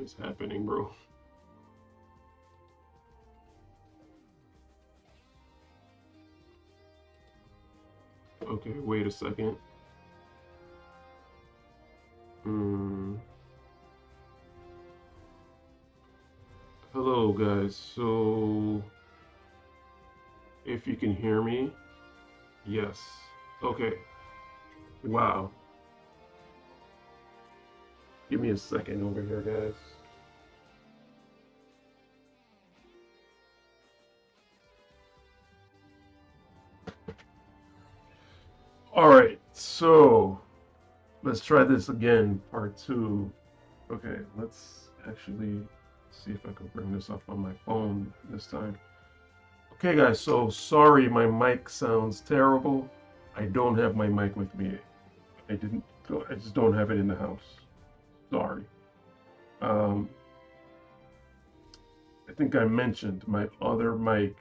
is happening, bro? Okay, wait a second. Hmm. Hello, guys. So, if you can hear me, yes. Okay. Wow. Give me a second over here, guys. All right. So, let's try this again, part two. Okay, let's actually see if I can bring this up on my phone this time. Okay, guys, so sorry my mic sounds terrible. I don't have my mic with me. I didn't, I just don't have it in the house. Sorry. Um, I think I mentioned my other mic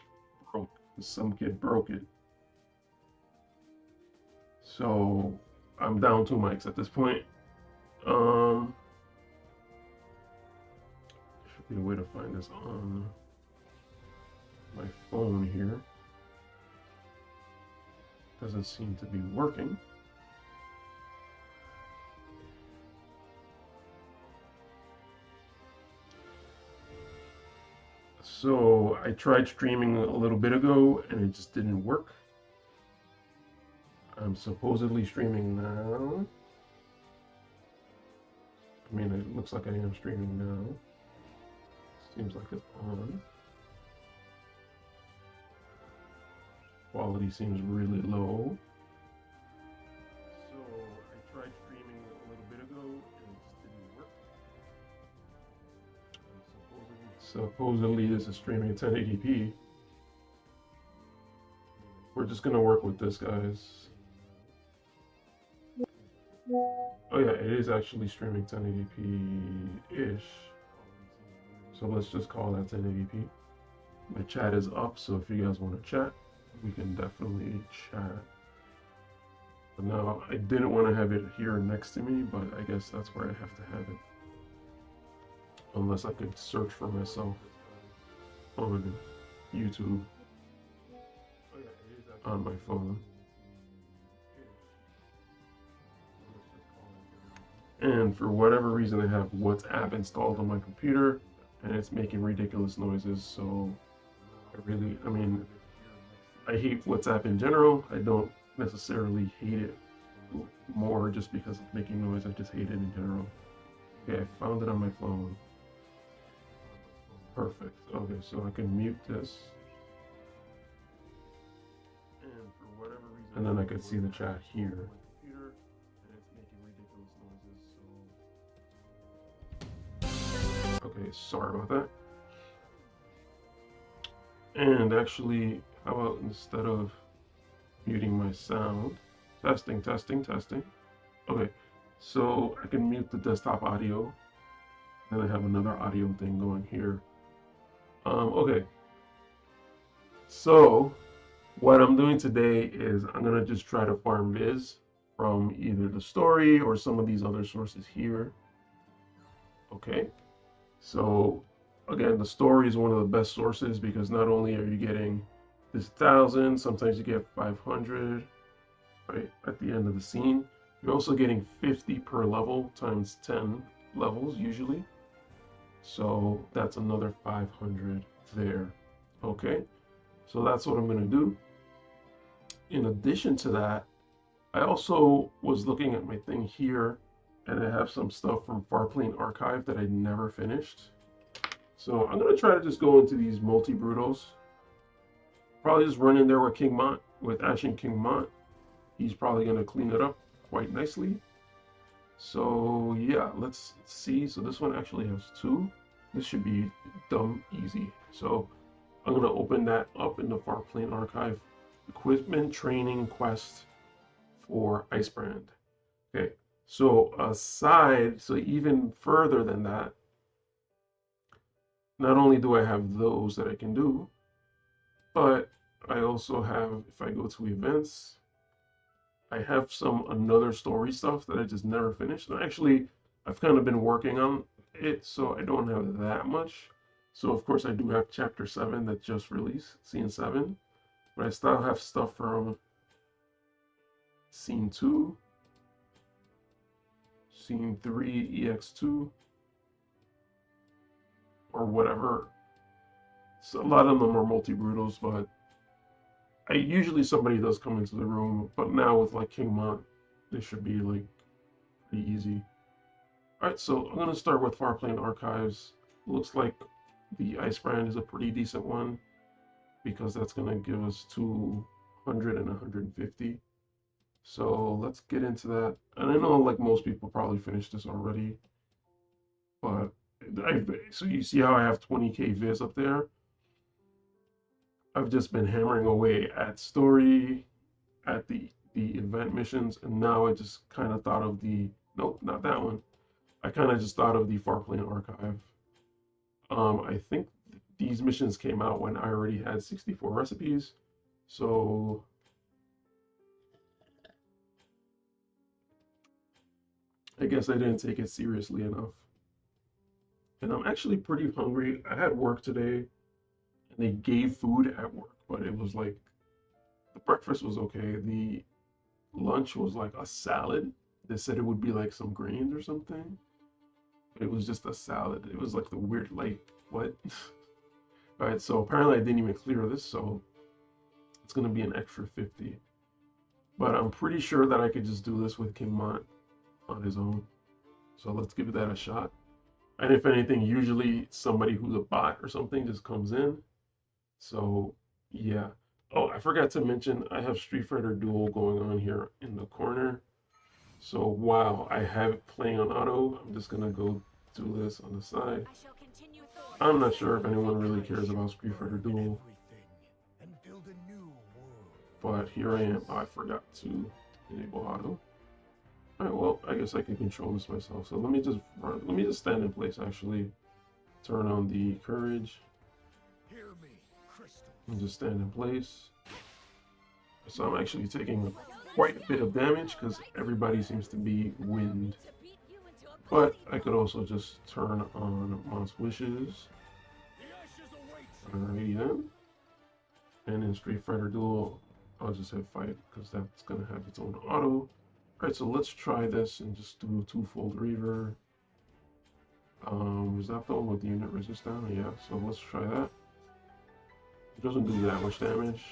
broke. Some kid broke it. So I'm down two mics at this point. Um, should be a way to find this on my phone here. Doesn't seem to be working. So I tried streaming a little bit ago and it just didn't work. I'm supposedly streaming now. I mean, it looks like I am streaming now. Seems like it's on. Quality seems really low. So I tried streaming a little bit ago and it just didn't work. Supposedly this is streaming at 1080p. We're just gonna work with this, guys. Oh yeah, it is actually streaming 1080p-ish. So let's just call that 1080p. My chat is up, so if you guys want to chat, we can definitely chat. But now, I didn't want to have it here next to me, but I guess that's where I have to have it. Unless I could search for myself on YouTube on my phone. And for whatever reason, I have WhatsApp installed on my computer, and it's making ridiculous noises, so I mean, I hate WhatsApp in general. I don't necessarily hate it more just because it's making noise. I just hate it in general. Okay, I found it on my phone. Perfect. Okay, so I can mute this. And then I could see the chat here. Okay, sorry about that. And actually, how about instead of muting my sound, testing. Okay, so I can mute the desktop audio, and I have another audio thing going here. Okay, so what I'm doing today is I'm gonna just try to farm viz from either the story or some of these other sources here. Okay, so again, the story is one of the best sources because not only are you getting this 1,000, sometimes you get 500, right, at the end of the scene. You're also getting 50 per level times 10 levels usually. So that's another 500 there. Okay, so that's what I'm going to do. In addition to that, I also was looking at my thing here, and I have some stuff from Farplane Archive that I never finished. So I'm going to try to just go into these multi-brutos. Probably just run in there with King Mont, with Ashen King Mont. He's probably going to clean it up quite nicely. So yeah, let's see. So this one actually has two. This should be dumb easy. So I'm going to open that up in the Farplane Archive. Equipment Training Quest for Icebrand. Okay, so so even further than that, not only do I have those that I can do, but I also have, if I go to events, I have some another story stuff that I just never finished. And actually, I've kind of been working on so I don't have that much. So of course I do have Chapter 7 that just released, Scene 7, but I still have stuff from Scene 2, Scene 3, EX2, or whatever. So a lot of them are multi-brutals, but usually somebody does come into the room, but now with like King Mont, they should be like pretty easy. Alright, so I'm gonna start with Farplane Archives. Looks like the Ice Brand is a pretty decent one because that's gonna give us 200 and 150. So let's get into that. And I know like most people probably finished this already, but so you see how I have 20k viz up there? I've just been hammering away at story, at the event missions, and now I just kind of thought of the, nope, not that one. I kind of just thought of the Farplane Archive. I think these missions came out when I already had 64 recipes, so I guess I didn't take it seriously enough. And I'm actually pretty hungry. I had work today, and they gave food at work, but it was like, the breakfast was okay. The lunch was like a salad. They said it would be like some grains or something. It was just a salad. It was like the weird, like, what? Alright, so apparently I didn't even clear this, so it's gonna be an extra 50. But I'm pretty sure that I could just do this with King Mont on his own. So let's give that a shot. And if anything, usually somebody who's a bot or something just comes in. So yeah. Oh, I forgot to mention I have Street Fighter Duel going on here in the corner. So while I have it playing on auto, I'm just gonna go do this on the side. I'm not sure if anyone really cares about Street Fighter Duel, but here I am. Oh, I forgot to enable auto. Alright, well, I guess I can control this myself. So let me just stand in place actually. Turn on the courage. And just stand in place. So I'm actually taking quite a bit of damage because everybody seems to be wind. But I could also just turn on Mont's Wishes. Alrighty then. And in Street Fighter Duel, I'll just hit fight because that's gonna have its own auto. Alright, so let's try this and just do a twofold reaver. Is that the one with the unit resist down? Yeah, so let's try that. It doesn't do that much damage.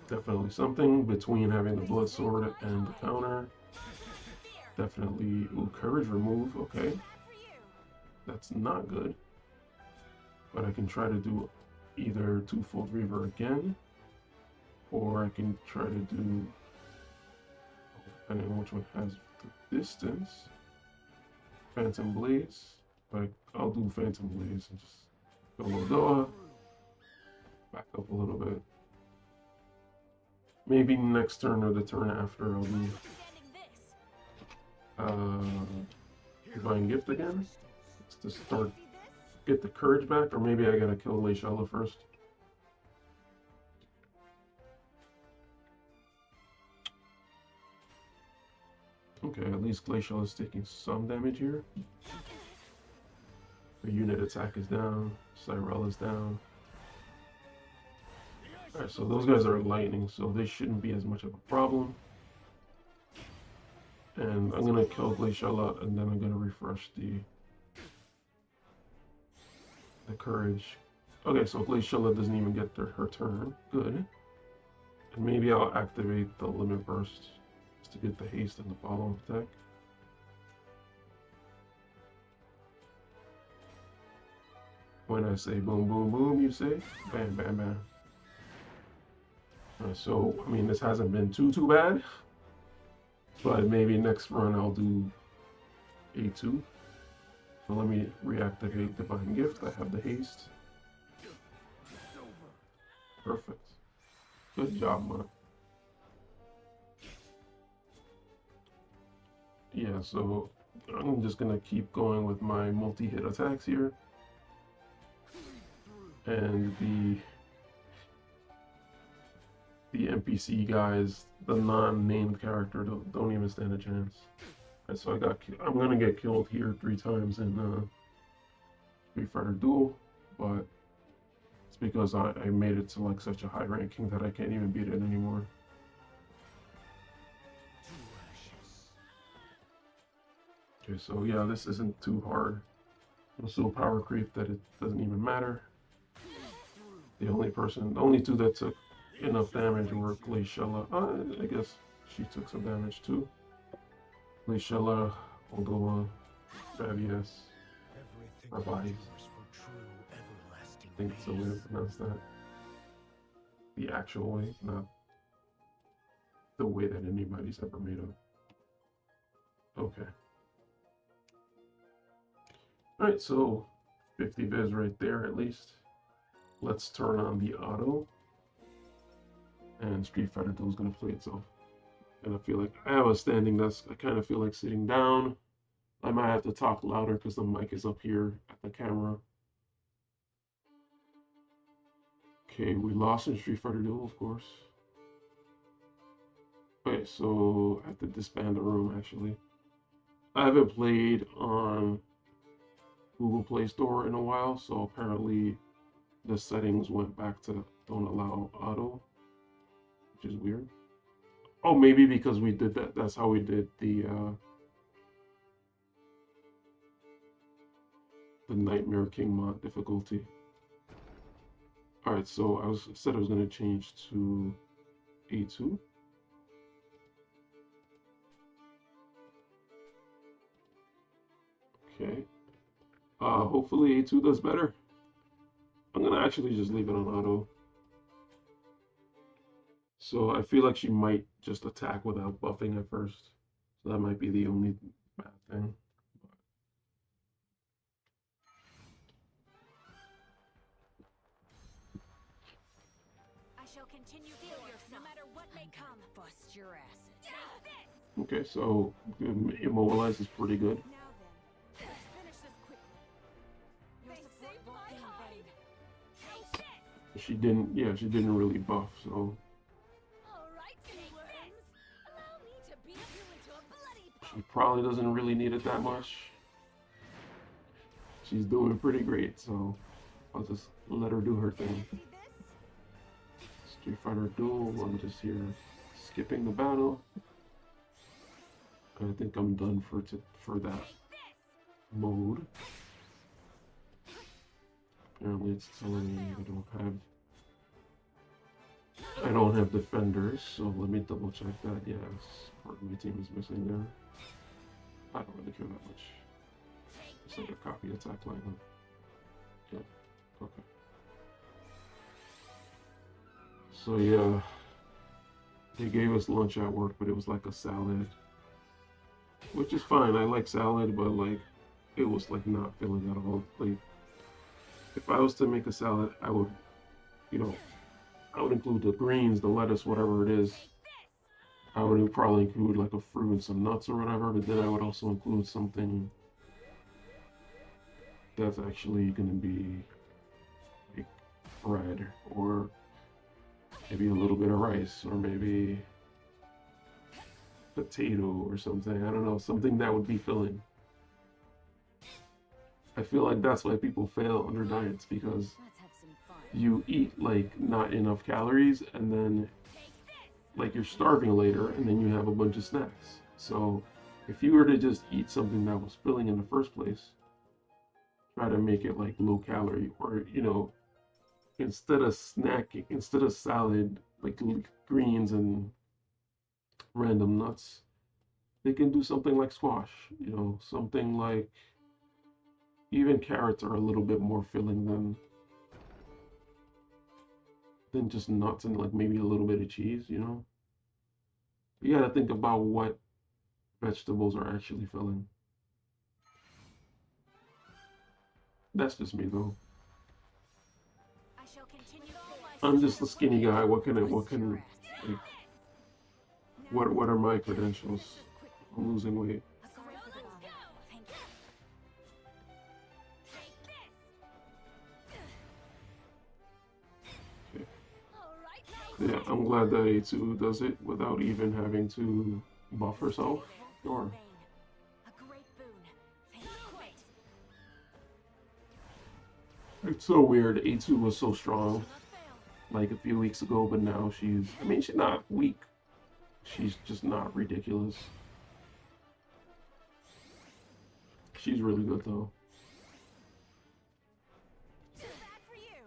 Definitely something between having the blood sword and the counter. Definitely, ooh, courage remove, okay. That's not good. But I can try to do either twofold reaver again, or I can try to do, depending on which one has the distance, Phantom Blaze. But I'll do Phantom Blaze and just go Lodoa, back up a little bit. Maybe next turn or the turn after I'll do Divine Gift again. It's to start, get the courage back, or maybe I gotta kill Leishella first. Okay, at least Glacial is taking some damage here. The unit attack is down, Cyrell is down. Alright, so those guys are lightning, so they shouldn't be as much of a problem. And I'm gonna kill Glaciella, and then I'm gonna refresh the courage. Okay, so Glaciella doesn't even get her turn. Good. And maybe I'll activate the Limit Burst just to get the haste and the follow-up attack. When I say boom, boom, boom, you say bam, bam, bam. So, I mean, this hasn't been too bad, but maybe next run I'll do A2. So let me reactivate Divine Gift. I have the haste. Perfect. Good job, man. Yeah, so I'm just gonna keep going with my multi-hit attacks here. And the NPC guys, the non-named character, don't even stand a chance. Right, so I'm gonna get killed here 3 times in Street Fighter Duel, but it's because I made it to like such a high ranking that I can't even beat it anymore. Okay, so yeah, this isn't too hard. I'm so power creep that it doesn't even matter. The only two that took enough damage were Glaciella. I guess she took some damage too. Glaciella, although Fabius, Rabais. I think it's the way to pronounce that. The actual way, not the way that anybody's ever made up. Okay. Alright, so 50 viz right there at least. Let's turn on the auto. And Street Fighter 2 is going to play itself. And I feel like I have a standing desk. I kind of feel like sitting down. I might have to talk louder because the mic is up here at the camera. Okay, we lost in Street Fighter Duel, of course. Okay, so I have to disband the room, actually. I haven't played on Google Play Store in a while, so apparently the settings went back to don't allow auto, which is weird. Oh, maybe because we did that. That's how we did the Nightmare King mod difficulty. All right, so I said I was going to change to A2. Okay. Hopefully A2 does better. I'm going to actually just leave it on auto. So I feel like she might just attack without buffing at first. So that might be the only bad thing. I shall continue no matter what may come. Bust your ass. Okay, so immobilize is pretty good. Now then, let's finish this quickly. Your support won't be in vain. She didn't really buff, so she probably doesn't really need it that much. She's doing pretty great, so I'll just let her do her thing. Street Fighter Duel, I'm just here skipping the battle. I think I'm done for that mode. Apparently it's telling me I don't have defenders, so let me double check that. Yes, part of my team is missing there. I don't really care that much. It's like a copy attack lineup. Yeah, okay. So yeah, they gave us lunch at work, but it was like a salad, which is fine. I like salad, but like it was like not filling at all. Like if I was to make a salad, I would, I would include the greens, the lettuce, whatever it is. I would probably include like a fruit and some nuts or whatever, but then I would also include something that's actually going to be like bread, or maybe a little bit of rice, or maybe potato or something. I don't know, something that would be filling. I feel like that's why people fail under diets, because you eat like not enough calories and then like you're starving later and then you have a bunch of snacks. So if you were to just eat something that was filling in the first place, try to make it like low calorie, or instead of snacking, instead of salad, like greens and random nuts, they can do something like squash, something like, even carrots are a little bit more filling than just nuts and like maybe a little bit of cheese, You gotta think about what vegetables are actually filling. That's just me though. I'm just a skinny guy. What are my credentials? I'm losing weight. Yeah, I'm glad that A2 does it without even having to buff herself. Sure. It's so weird. A2 was so strong Shall not fail. like a few weeks ago, but now she's, I mean, she's not weak. She's just not ridiculous. She's really good though. Too bad for you.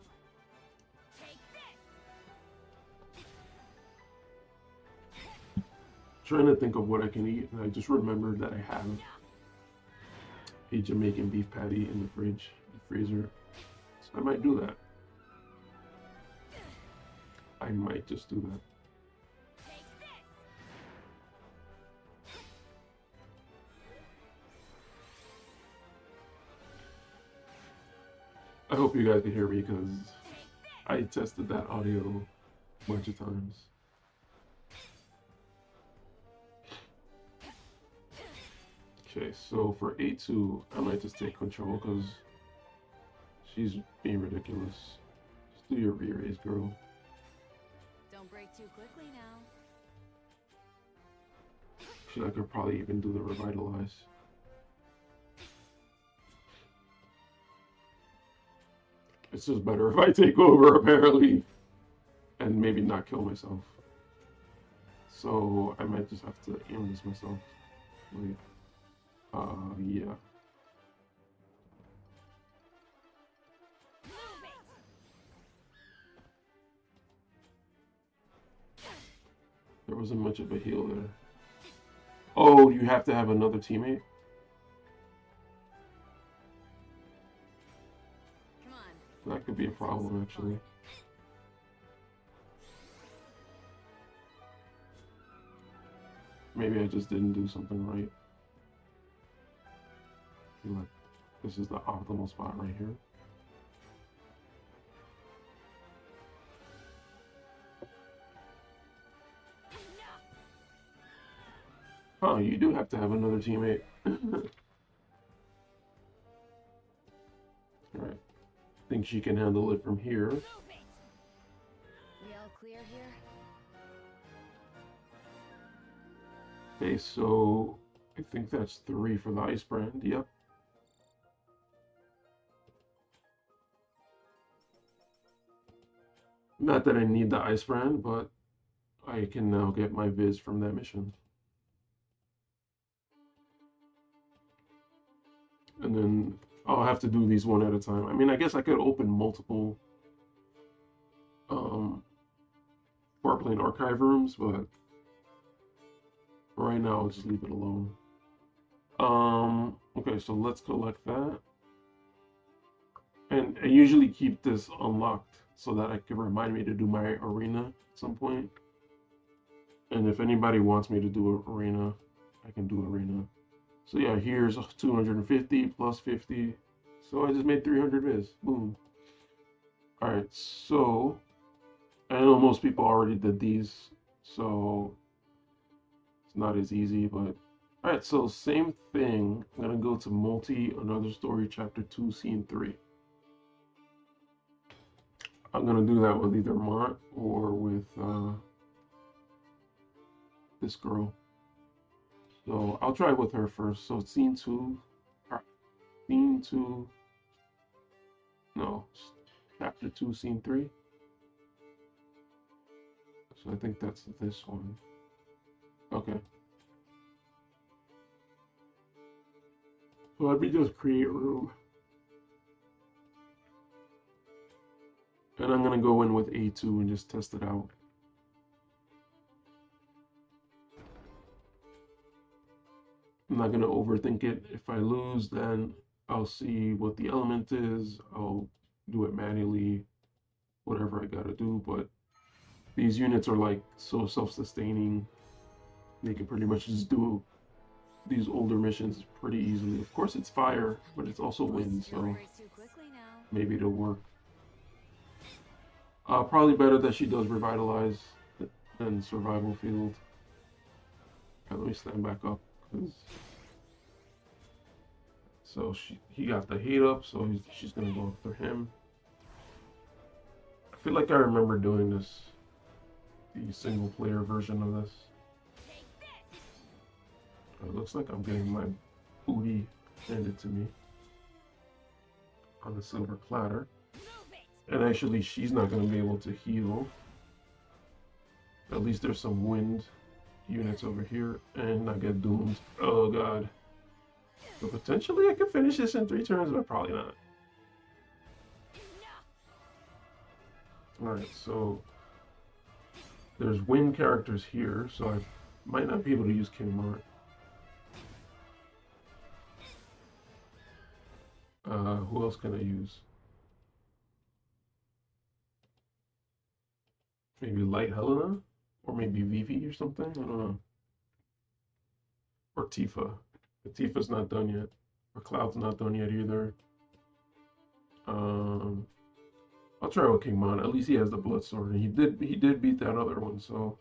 Take this. Trying to think of what I can eat, and I just remembered that I have a Jamaican beef patty in the fridge, the freezer. So I might do that. I might just do that. Take this. I hope you guys can hear me because Take this. I tested that audio a bunch of times. Okay, so for A2, I might just take control because she's being ridiculous. Just do your re-raise, girl. Don't break too quickly now. Actually, I could probably even do the revitalize. It's just better if I take over, apparently, and maybe not kill myself. So I might just have to aim this myself. Wait. Yeah. Move it. There wasn't much of a heal there. Oh, you have to have another teammate? Come on. That could be a problem, actually. Maybe I just didn't do something right. I feel like this is the optimal spot right here. Oh, you do have to have another teammate. Alright. Think she can handle it from here. Move it. We all clear here? Okay, so I think that's 3 for the ice brand. Yep. Not that I need the ice brand, but I can now get my viz from that mission. And then I'll have to do these one at a time. I mean, I guess I could open multiple Warplane archive rooms, but right now I'll just leave it alone. Okay, so let's collect that. And I usually keep this unlocked so that I can remind me to do my arena at some point. And if anybody wants me to do an arena, I can do arena. So yeah, here's 250 plus 50. So I just made 300 viz. Boom. Alright, so I know most people already did these, so it's not as easy, but alright, so same thing. I'm gonna go to multi, another story, chapter 2, scene 3. I'm gonna do that with either Mont or with this girl. So I'll try with her first. So scene 2, scene 2, no, chapter 2, scene 3. So I think that's this one. Okay. So let me just create room. And I'm gonna go in with A2 and just test it out. I'm not gonna overthink it. If I lose, then I'll see what the element is. I'll do it manually, whatever I gotta do. But these units are like so self-sustaining. They can pretty much just do these older missions pretty easily. Of course, it's fire, but it's also wind, so Don't break too quickly now. maybe it'll work. Probably better that she does revitalize than survival field. Okay, let me stand back up, cause so he got the heat up, so she's gonna go after him. I feel like I remember doing this, the single player version of this. It looks like I'm getting my booty handed to me on a silver platter. And actually, she's not going to be able to heal. At least there's some wind units over here and not get doomed. Oh god. So potentially I could finish this in 3 turns, but probably not. Alright, so there's wind characters here, so I might not be able to use King Mart. Who else can I use? Maybe Light Helena? Or maybe Vivi or something? I don't know. Or Tifa. But Tifa's not done yet. Or Cloud's not done yet either. I'll try with King Mon. At least he has the blood sword, and he did beat that other one, so.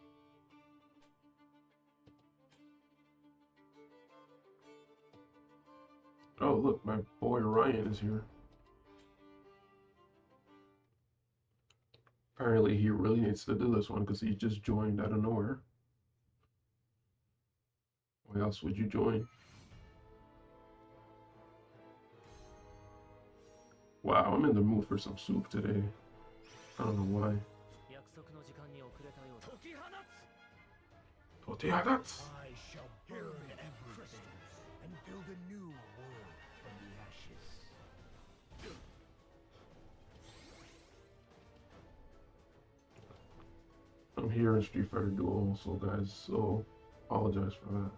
Oh look, my boy Ryan is here. Apparently he really needs to do this one because he just joined out of nowhere. Why else would you join? Wow, I'm in the mood for some soup today. I don't know why. Totihadatsu! I shall burn everything and build a new world from the ashes. I'm here in Street Fighter Duel also, guys, so apologize for that.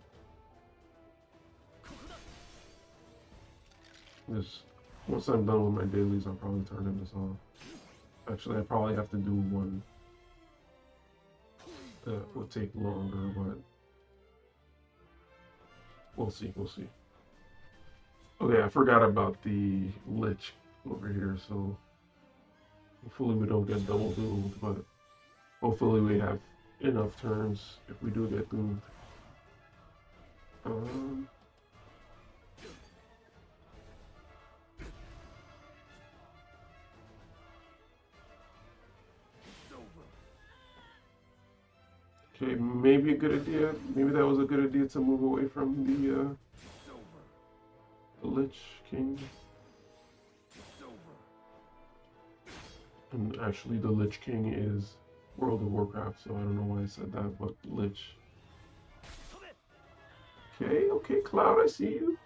This, once I'm done with my dailies, I'll probably turn this off. Actually, I probably have to do one that would take longer, but we'll see, we'll see. Okay, I forgot about the Lich over here, so hopefully we don't get double doomed, but hopefully we have enough turns if we do get doomed. Okay, maybe a good idea. Maybe that was a good idea to move away from the Lich King. And actually, the Lich King is World of Warcraft, so I don't know why I said that, but Lich. Okay, okay, Cloud, I see you.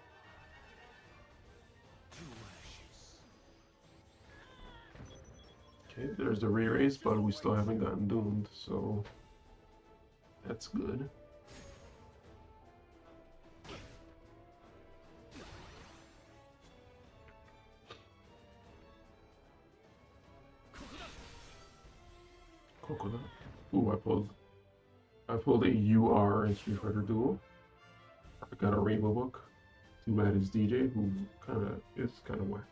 Okay, there's the re-raise, but we still haven't gotten doomed, so that's good. Coconut. Ooh, I pulled a UR in Street Fighter Duel. I got a Rainbow Book. Too bad it's DJ, who is kind of whack.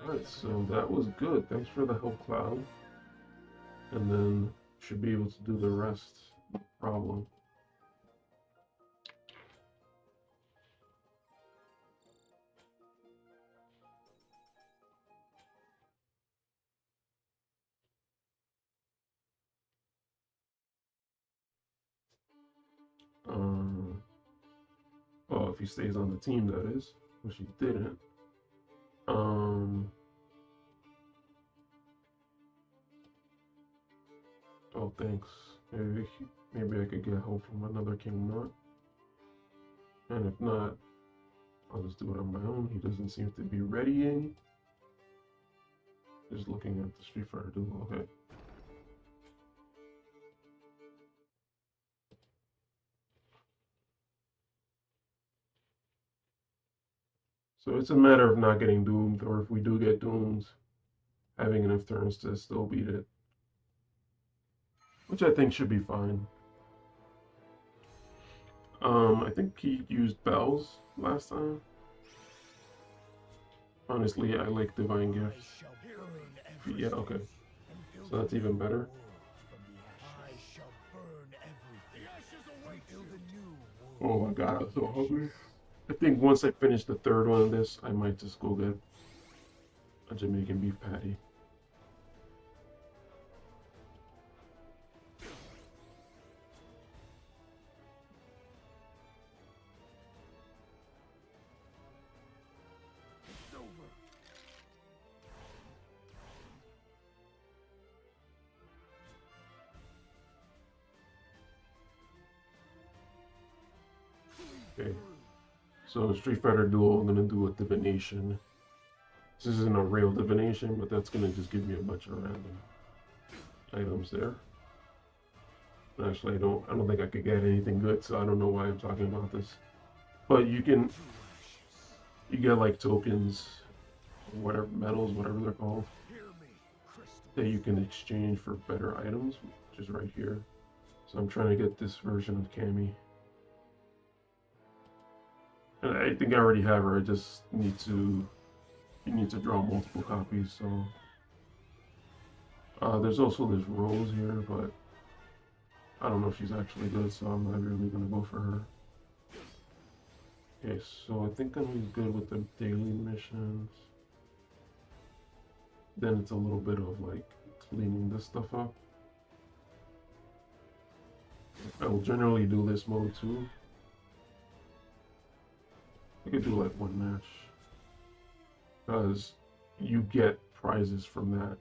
Alright, so that was good. Thanks for the help, Cloud. And then should be able to do the rest. No problem. Well, if he stays on the team, that is, which he didn't. Oh, thanks. Maybe I could get help from another King Nut. And if not, I'll just do it on my own. He doesn't seem to be readying. Just looking at the Street Fighter Duel. Okay. So it's a matter of not getting doomed, or if we do get doomed, having enough turns to still beat it. Which I think should be fine. I think he used bells last time. Honestly, I like Divine Gift. Yeah, okay. So that's even better. Oh my god, I'm so hungry. I think once I finish the third one of this, I might just go get a Jamaican beef patty. Okay. So Street Fighter Duel, I'm gonna do a divination. This isn't a real divination, but that's gonna just give me a bunch of random items there. Actually, I don't think I could get anything good, so I don't know why I'm talking about this. But you get like tokens, whatever medals, whatever they're called, that you can exchange for better items, which is right here. So I'm trying to get this version of Cammy. And I think I already have her. I just need to draw multiple copies. So there's also this Rose here, but I don't know if she's actually good, so I'm not really gonna go for her. Okay, so I think I'm good with the daily missions. Then it's a little bit of like cleaning this stuff up. I will generally do this mode too. I could do like one match, because you get prizes from that.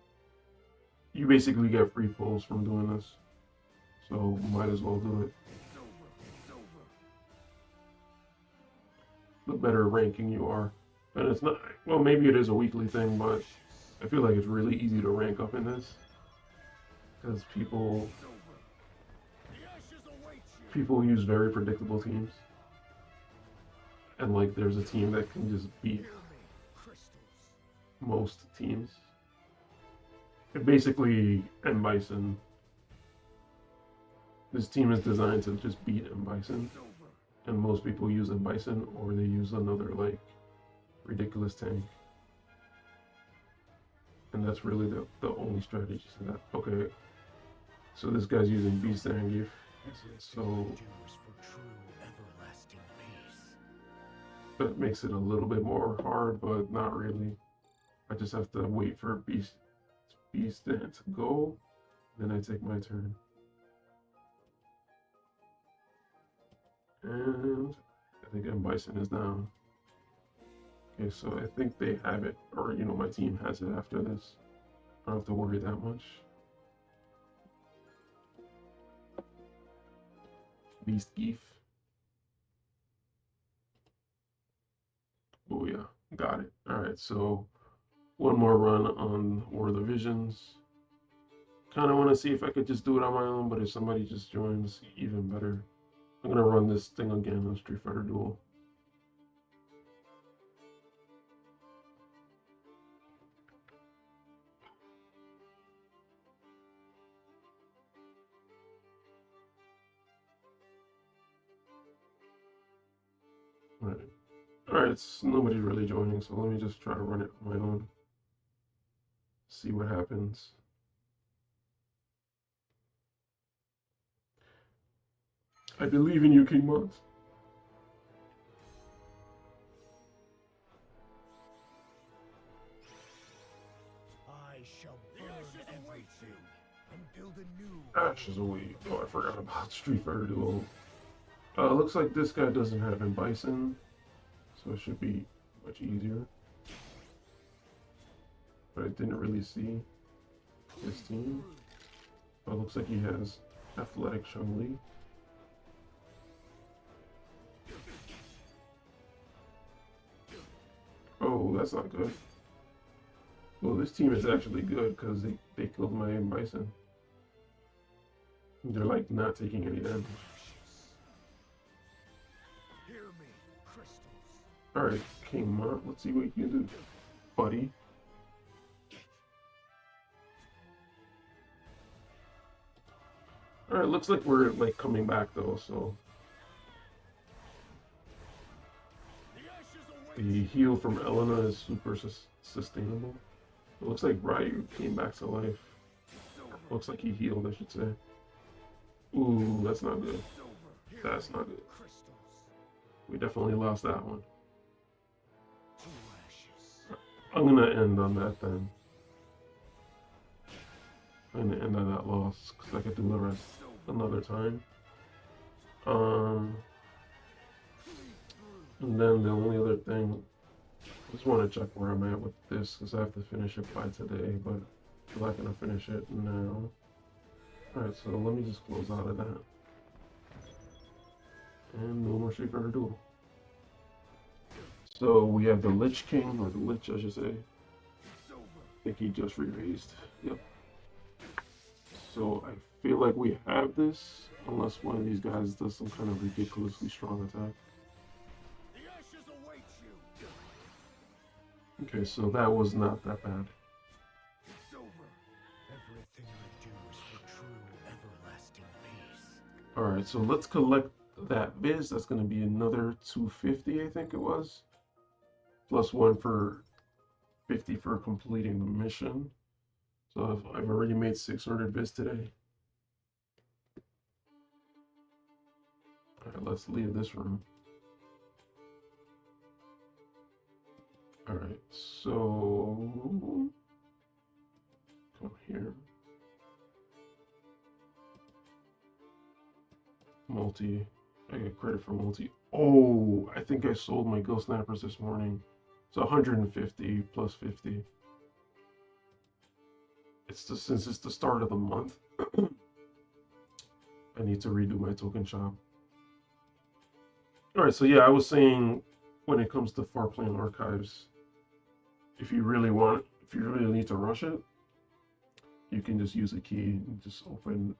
You basically get free pulls from doing this, so might as well do it. The better ranking you are, and it's not, well, maybe it is a weekly thing, but I feel like it's really easy to rank up in this, because people use very predictable teams, and like there's a team that can just beat most teams. And basically, M. Bison, this team is designed to just beat M. Bison, and most people use M. Bison, or they use another like ridiculous tank. And that's really the only strategy to that. Okay, so this guy's using Beast Zangief, so that makes it a little bit more hard, but not really. I just have to wait for Beast to go, then I take my turn. And I think M. Bison is down. Okay, so I think they have it, or my team has it after this. I don't have to worry that much. Beast Geef. Oh yeah, got it. Alright, so one more run on War of the Visions. Kind of want to see if I could just do it on my own, but if somebody just joins, even better. I'm going to run this thing again on Street Fighter Duel. Alright, nobody's really joining, so let me just try to run it on my own. See what happens. I believe in you, King Mons. I shall burn everything and build a new Ashes away. Oh, I forgot about Street Fighter Duel. Looks like this guy doesn't have M. Bison, so it should be much easier. But I didn't really see his team. Oh, it looks like he has Athletic Chun-Li. Oh, that's not good. Well, this team is actually good because they killed my M. Bison. They're like not taking any damage. Alright, King Mont, let's see what you can do, buddy. Alright, looks like we're like coming back though, so the heal from Elena is super sustainable. It looks like Ryu came back to life. Looks like he healed, I should say. Ooh, that's not good. That's not good. We definitely lost that one. I'm gonna end on that then. I'm gonna end on that loss because I could do the rest another time. And then the only other thing, I just want to check where I'm at with this because I have to finish it by today, but I'm not gonna finish it now. Alright, so let me just close out of that. And no more Street Fighter Duel. So we have the Lich King, or the Lich, I should say. It's over. I think he just re-raised. Yep. So I feel like we have this, unless one of these guys does some kind of ridiculously strong attack. The ashes await you. Okay, so that was not that bad. It's over. Everything I do is for true, everlasting peace. Alright, so let's collect that biz. That's going to be another 250, I think it was. Plus one for 50 for completing the mission. So I've already made 600 biz today. Alright, let's leave this room. Alright, so come here. Multi. I get credit for multi. Oh, I think I sold my Ghost Snappers this morning. So 150 plus 50. Since it's the start of the month, I need to redo my token shop. All right, so yeah, I was saying when it comes to Farplane Archives, if you really need to rush it, you can just use a key and just open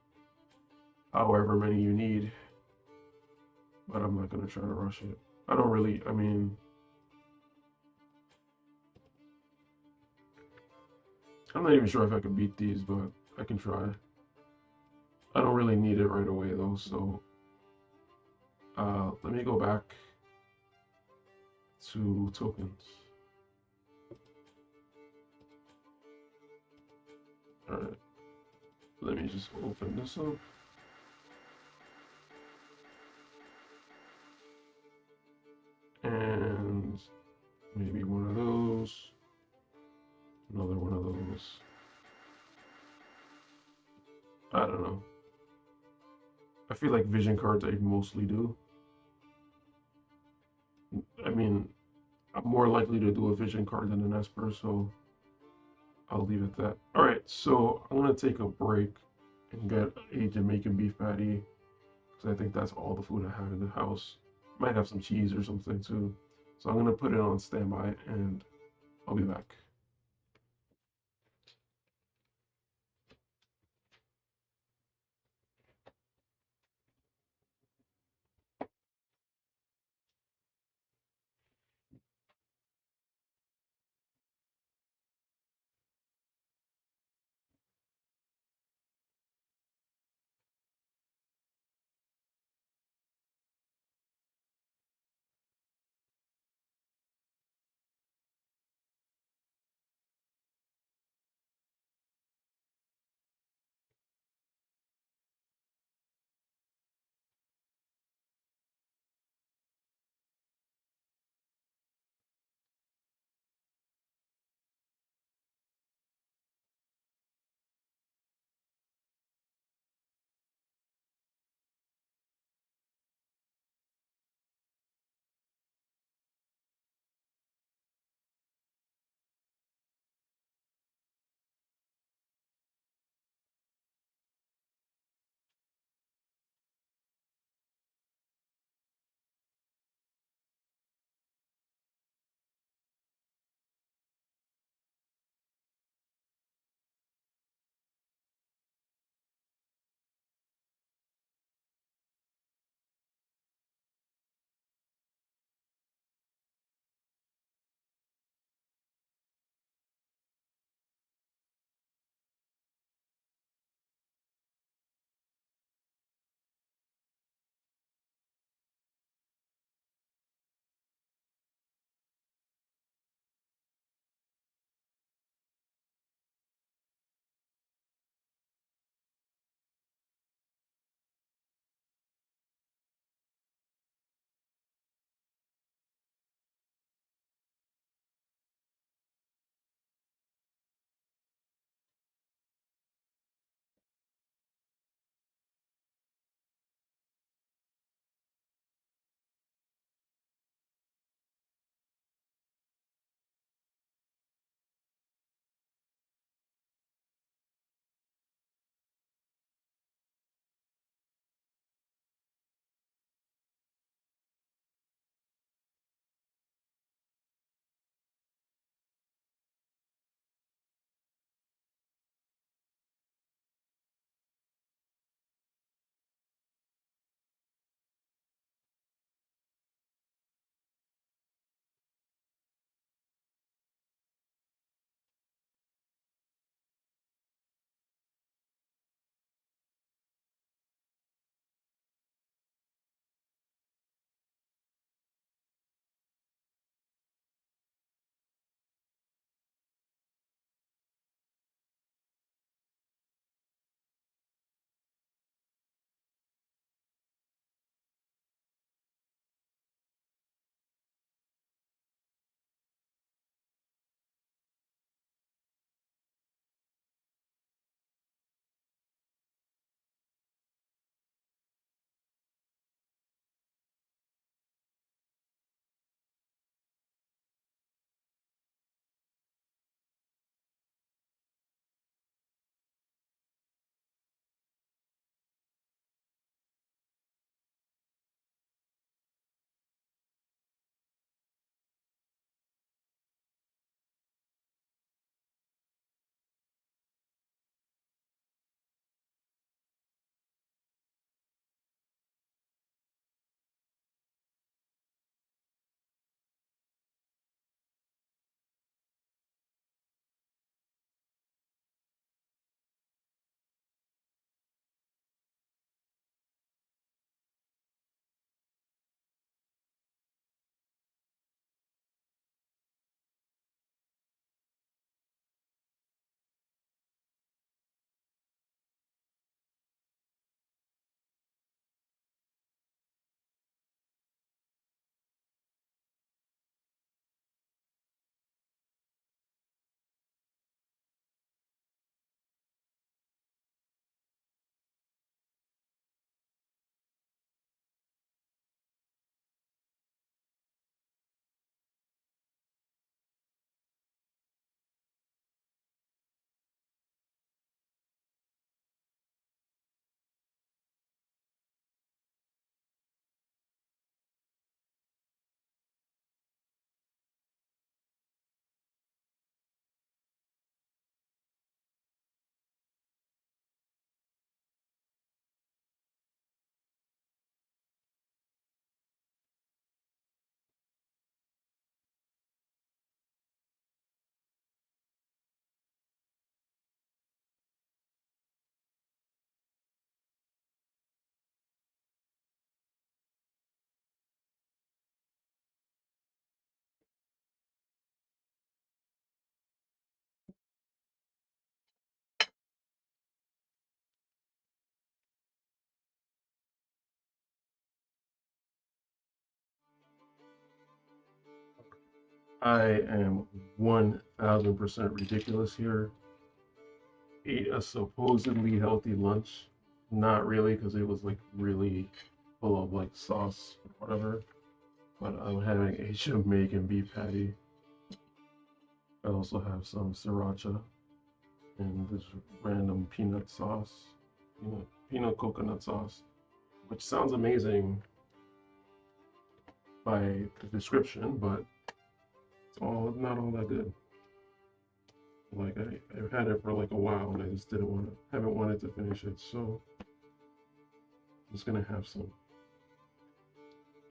however many you need. But I'm not gonna try to rush it. I mean, I'm not even sure if I can beat these, but I can try. I don't really need it right away though, so let me go back to tokens. Alright, let me just open this up. And maybe one of those. Another one of those. I don't know. I feel like vision cards I mostly do. I mean, I'm more likely to do a vision card than an Esper, so I'll leave it at that. Alright, so I'm gonna take a break and get a Jamaican beef patty, because I think that's all the food I have in the house. Might have some cheese or something too. So I'm gonna put it on standby and I'll be back. I am 1000% ridiculous here. Ate a supposedly healthy lunch. Not really, because it was like really full of like sauce or whatever. But I'm having a Jamaican beef patty. I also have some sriracha and this random peanut sauce, peanut coconut sauce, which sounds amazing by the description, but it's all not all that good. Like I've had it for like a while and I just haven't wanted to finish it, so I'm just gonna have some.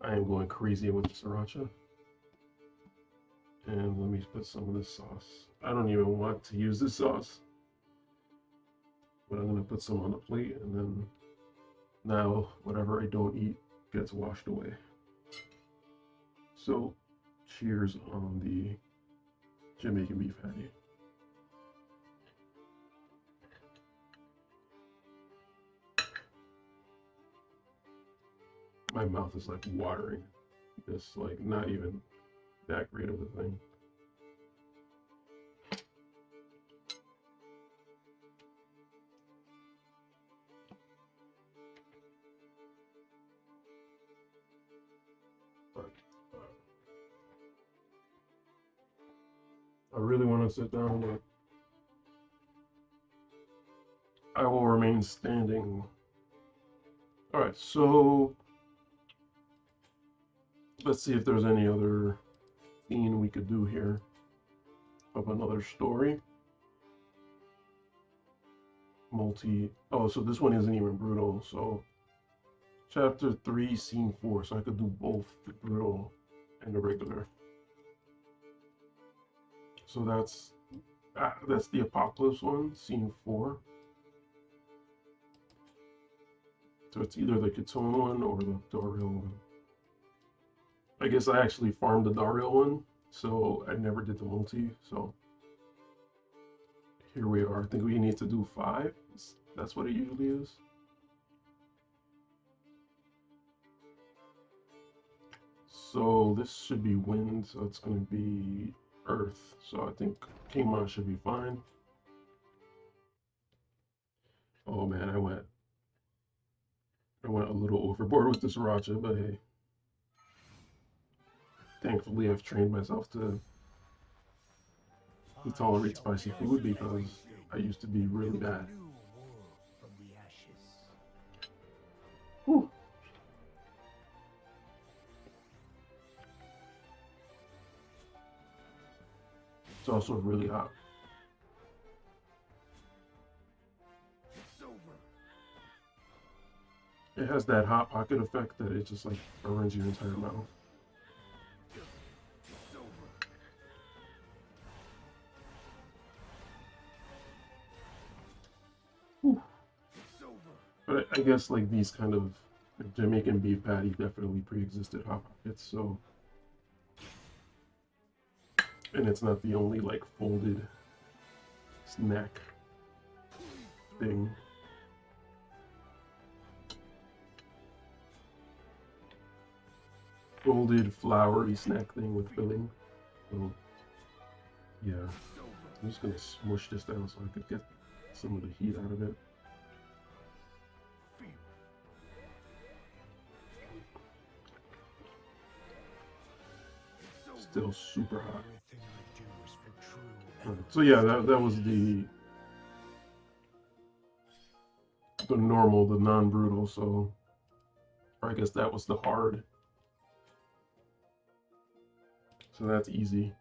I am going crazy with the sriracha. And let me put some of this sauce. I don't even want to use this sauce, but I'm gonna put some on the plate, and then now whatever I don't eat gets washed away. So, cheers on the Jamaican beef patty. My mouth is like watering. It's like not even that great of a thing. But I really want to sit down, but I will remain standing. All right, so let's see if there's any other scene we could do here of another story. Oh, so this one isn't even brutal. So chapter 3, scene 4. So I could do both the brutal and the regular. So that's the Apocalypse one, scene 4. So it's either the Kitone one or the Dariel one. I guess I actually farmed the Dariel one, so I never did the multi. So here we are. I think we need to do 5. That's what it usually is. So this should be wind, so it's going to be earth. So I think King Mon should be fine. Oh man, I went a little overboard with the sriracha, but hey. Thankfully, I've trained myself to tolerate spicy food because I used to be really bad. Whew. It's also really hot. It has that hot pocket effect that it just like burns your entire mouth. Whew. But I guess like these kind of Jamaican beef patty definitely pre-existed hot pockets, so. And it's not the only like folded snack thing. Folded floury snack thing with filling. So yeah, I'm just gonna smush this down so I could get some of the heat out of it. Still super hot. Right, so yeah, that was the normal, the non-brutal. So, or I guess that was the hard. So that's easy.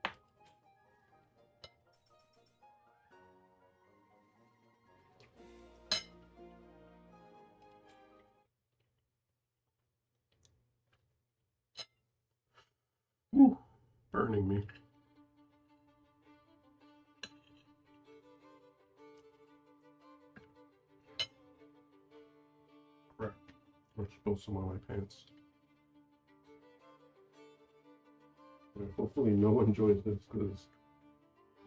Whew, burning me. Crap. I spilled some on my pants. Hopefully no one joins this because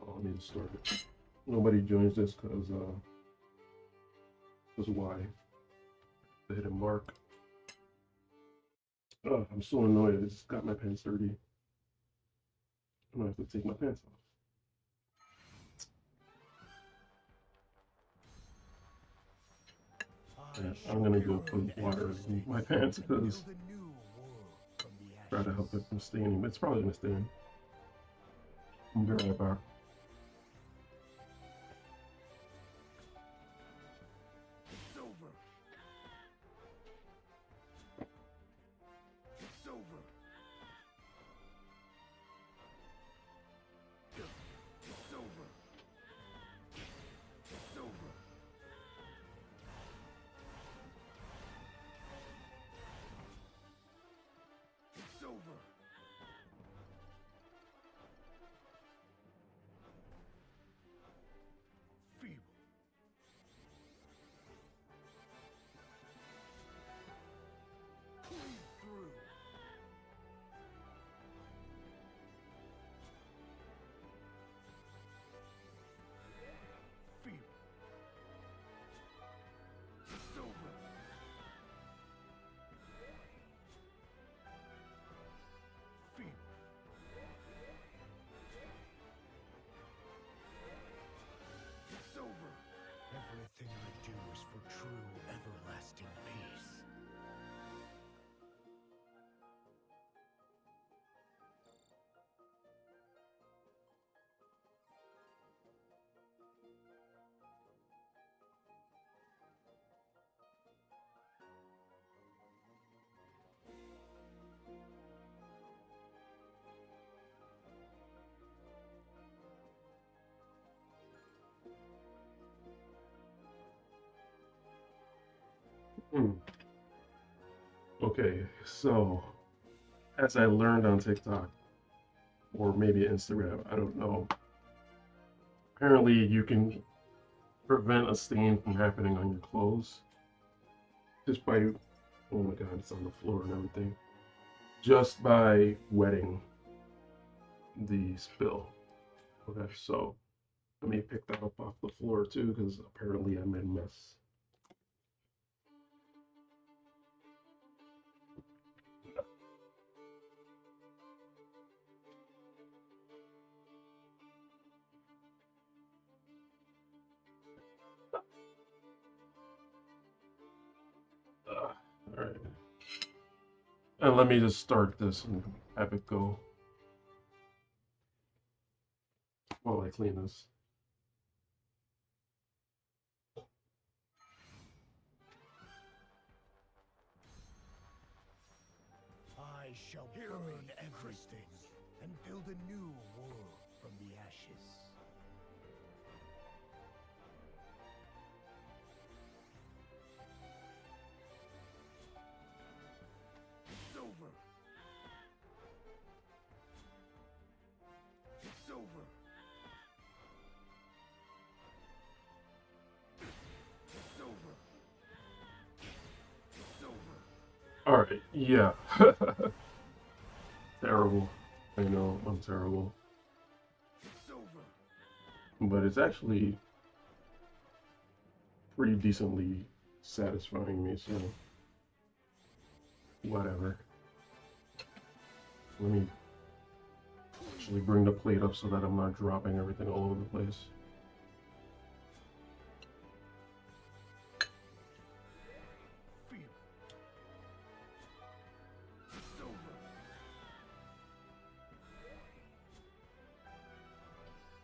I need to start it. Nobody joins this because why? They hit a mark. Oh, I'm so annoyed. I just got my pants dirty. I'm gonna have to take my pants off. Yeah, I'm gonna go put water in my pants because try to help it from staining. It's probably gonna stain. I'm be right back. It's over. It's over. It's over. It's over. It's over. Feeble. Bleed through. Feeble. It's over. Feeble. It's over. Everything I do is for true, everlasting peace. Hmm. Okay, so as I learned on TikTok or maybe Instagram, I don't know. Apparently, you can prevent a stain from happening on your clothes just by, oh my god, it's on the floor and everything, just by wetting the spill. Okay, so let me pick that up off the floor too, because apparently I made a mess. All right, and let me just start this and have it go while I clean this. I shall burn everything and build a new world from the ashes. It's over. It's over. It's over. It's over. All right, yeah. Terrible. I know, I'm terrible. It's over. But it's actually pretty decently satisfying me, so whatever. Let me actually bring the plate up so that I'm not dropping everything all over the place. Fear. It's over.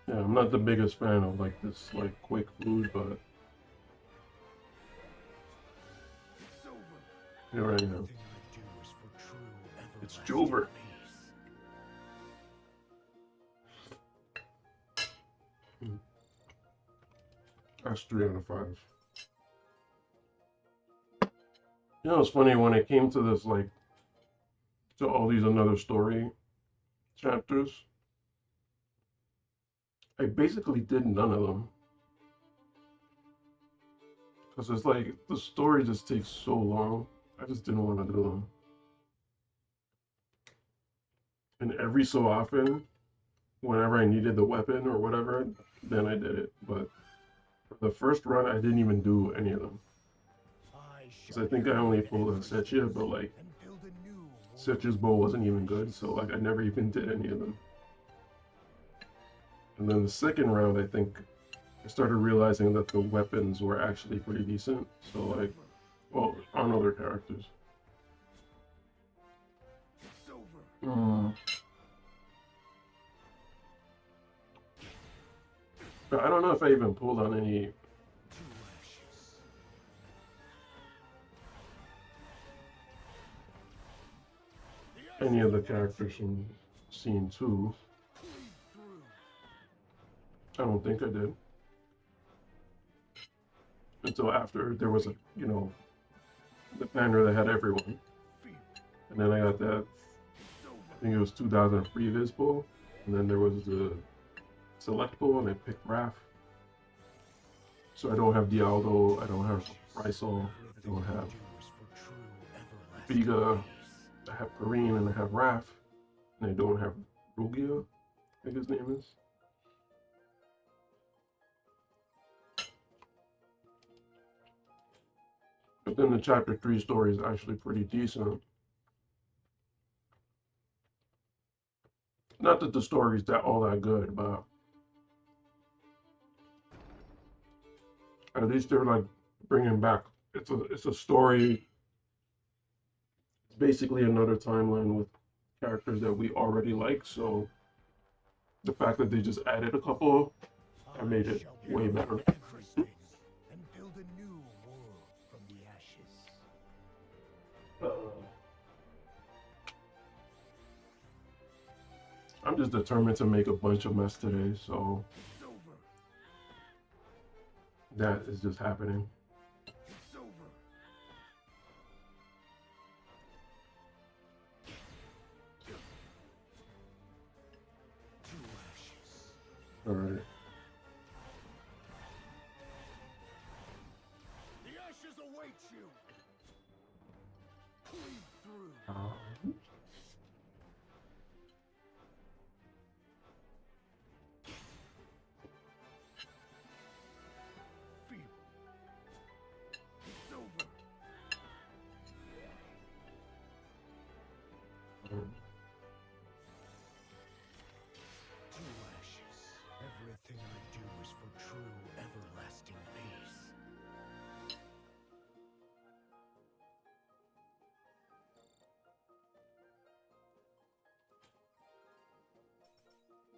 Yeah, I'm not the biggest fan of like this like quick food, but It's over. here I am. Everything I do is for true, It's everlasting Jover. peace. That's 3 out of 5. You know, it's funny when it came to this, like, to all these another story chapters, I basically did none of them. Because it's like, the story just takes so long. I just didn't want to do them. And every so often, whenever I needed the weapon or whatever, then I did it. But for the first run, I didn't even do any of them. Because I think I only pulled a Setchia, but like, Setchia's bow wasn't even good, so like I never even did any of them. And then the second round, I think I started realizing that the weapons were actually pretty decent. So like, well, on other characters. It's over. But I don't know if I even pulled on any. To ashes. Any of the characters from scene 2. Bleed through. I don't think I did. Until after there was a, you know, the banner that had everyone. Feel. And then I got that, It's over. I think it was 2003 Viz pull. And then there was the select pull and I picked Raph. So I don't have Dialgo, I don't have Rysol, I don't have Vega, I have Kareen and I have Raph. And I don't have Rugia, I think his name is. But then the chapter 3 story is actually pretty decent. Not that the story is that all that good, but at least they're like bringing back. It's a story. It's basically another timeline with characters that we already like. So the fact that they just added a couple, that made it way better. Everything and build a new world from the ashes. I'm just determined to make a bunch of mess today, so It's over. that is just happening. It's over. To ashes. All right. The ashes await you. Bleed through. Feel. It's over. To ashes. Everything I do is for true, everlasting peace.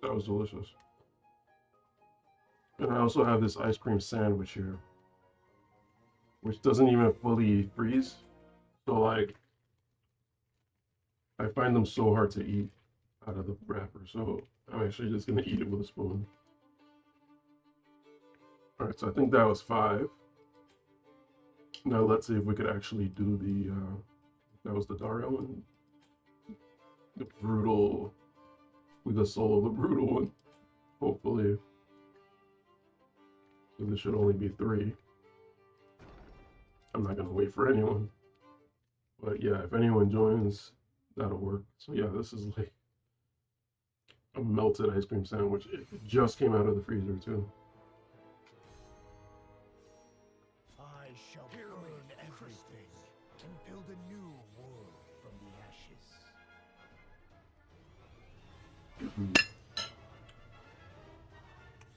That was delicious. And I also have this ice cream sandwich here, which doesn't even fully freeze. So like, I find them so hard to eat out of the wrapper. So I'm actually just gonna eat it with a spoon. All right, so I think that was 5. Now let's see if we could actually do the, that was the Dario one. The brutal, we could solo the brutal one, hopefully. So this should only be 3. I'm not gonna wait for anyone. But yeah, if anyone joins, that'll work. So yeah, this is like a melted ice cream sandwich. It just came out of the freezer too. I shall burn everything and build a new world from the ashes.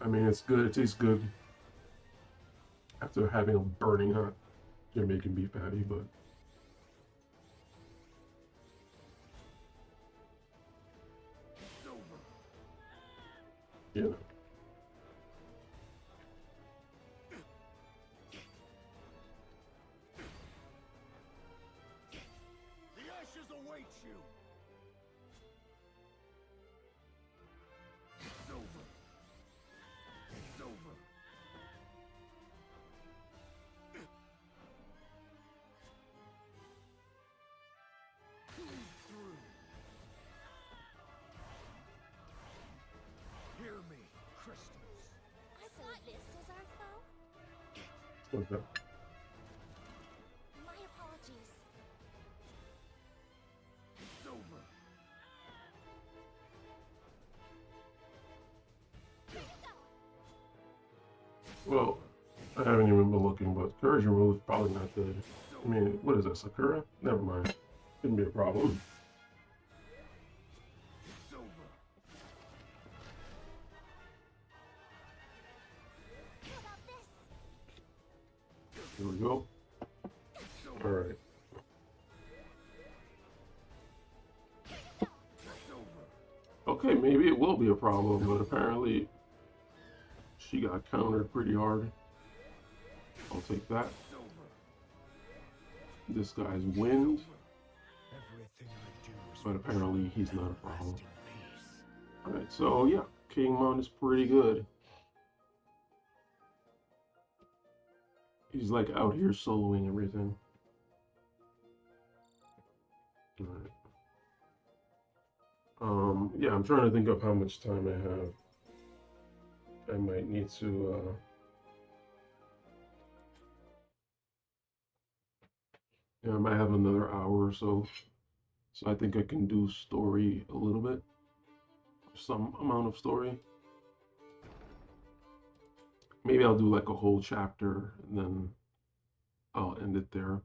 I mean, it's good. It tastes good after having a burning hot Jamaican beef patty, but It's over. you know. The ashes await you. It's over. It's over. Bleed through. Hear me, crystals. I thought this was our foe. What's that? My apologies. It's over. Well, I haven't even been looking, but courage remove is probably not good. I mean, what is that, Sakura? Never mind. Couldn't be a problem. It's over. Here we go. All right. Okay, maybe it will be a problem, but apparently she got countered pretty hard. I'll take that. This guy's wind, but apparently he's not a problem. Alright, so yeah, King Mon is pretty good. He's like out here soloing everything. Alright. Yeah, I'm trying to think of how much time I have. I might need to, yeah, I might have another hour or so. So I think I can do story a little bit. Some amount of story. Maybe I'll do like a whole chapter and then I'll end it there.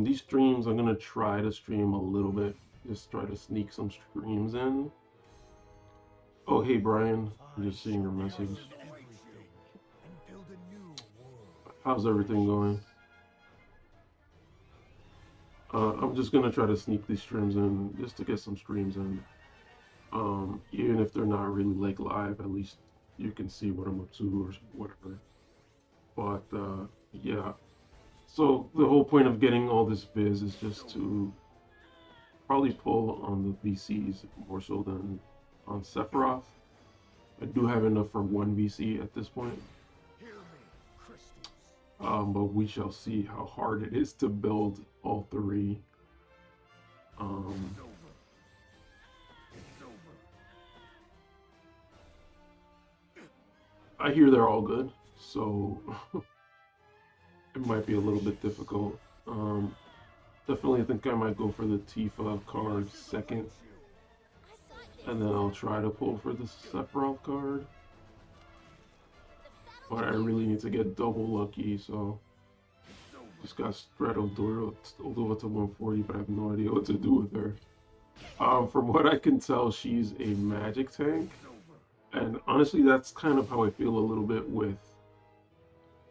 These streams, I'm gonna try to stream a little bit. Just try to sneak some streams in. Oh, hey Brian, I'm just seeing your message. How's everything going? I'm just gonna try to sneak these streams in just to get some streams in. Even if they're not really like live, at least you can see what I'm up to or whatever. But yeah, so the whole point of getting all this viz is just to probably pull on the VCs more so than on Sephiroth. I do have enough for one VC at this point. But we shall see how hard it is to build all three. I hear they're all good, so it might be a little bit difficult. Definitely think I might go for the Tifa card second, and then I'll try to pull for the Sephiroth card. But I really need to get double lucky, so just got Strat Oldova to 140, but I have no idea what to do with her. From what I can tell, she's a magic tank, and honestly, that's kind of how I feel a little bit with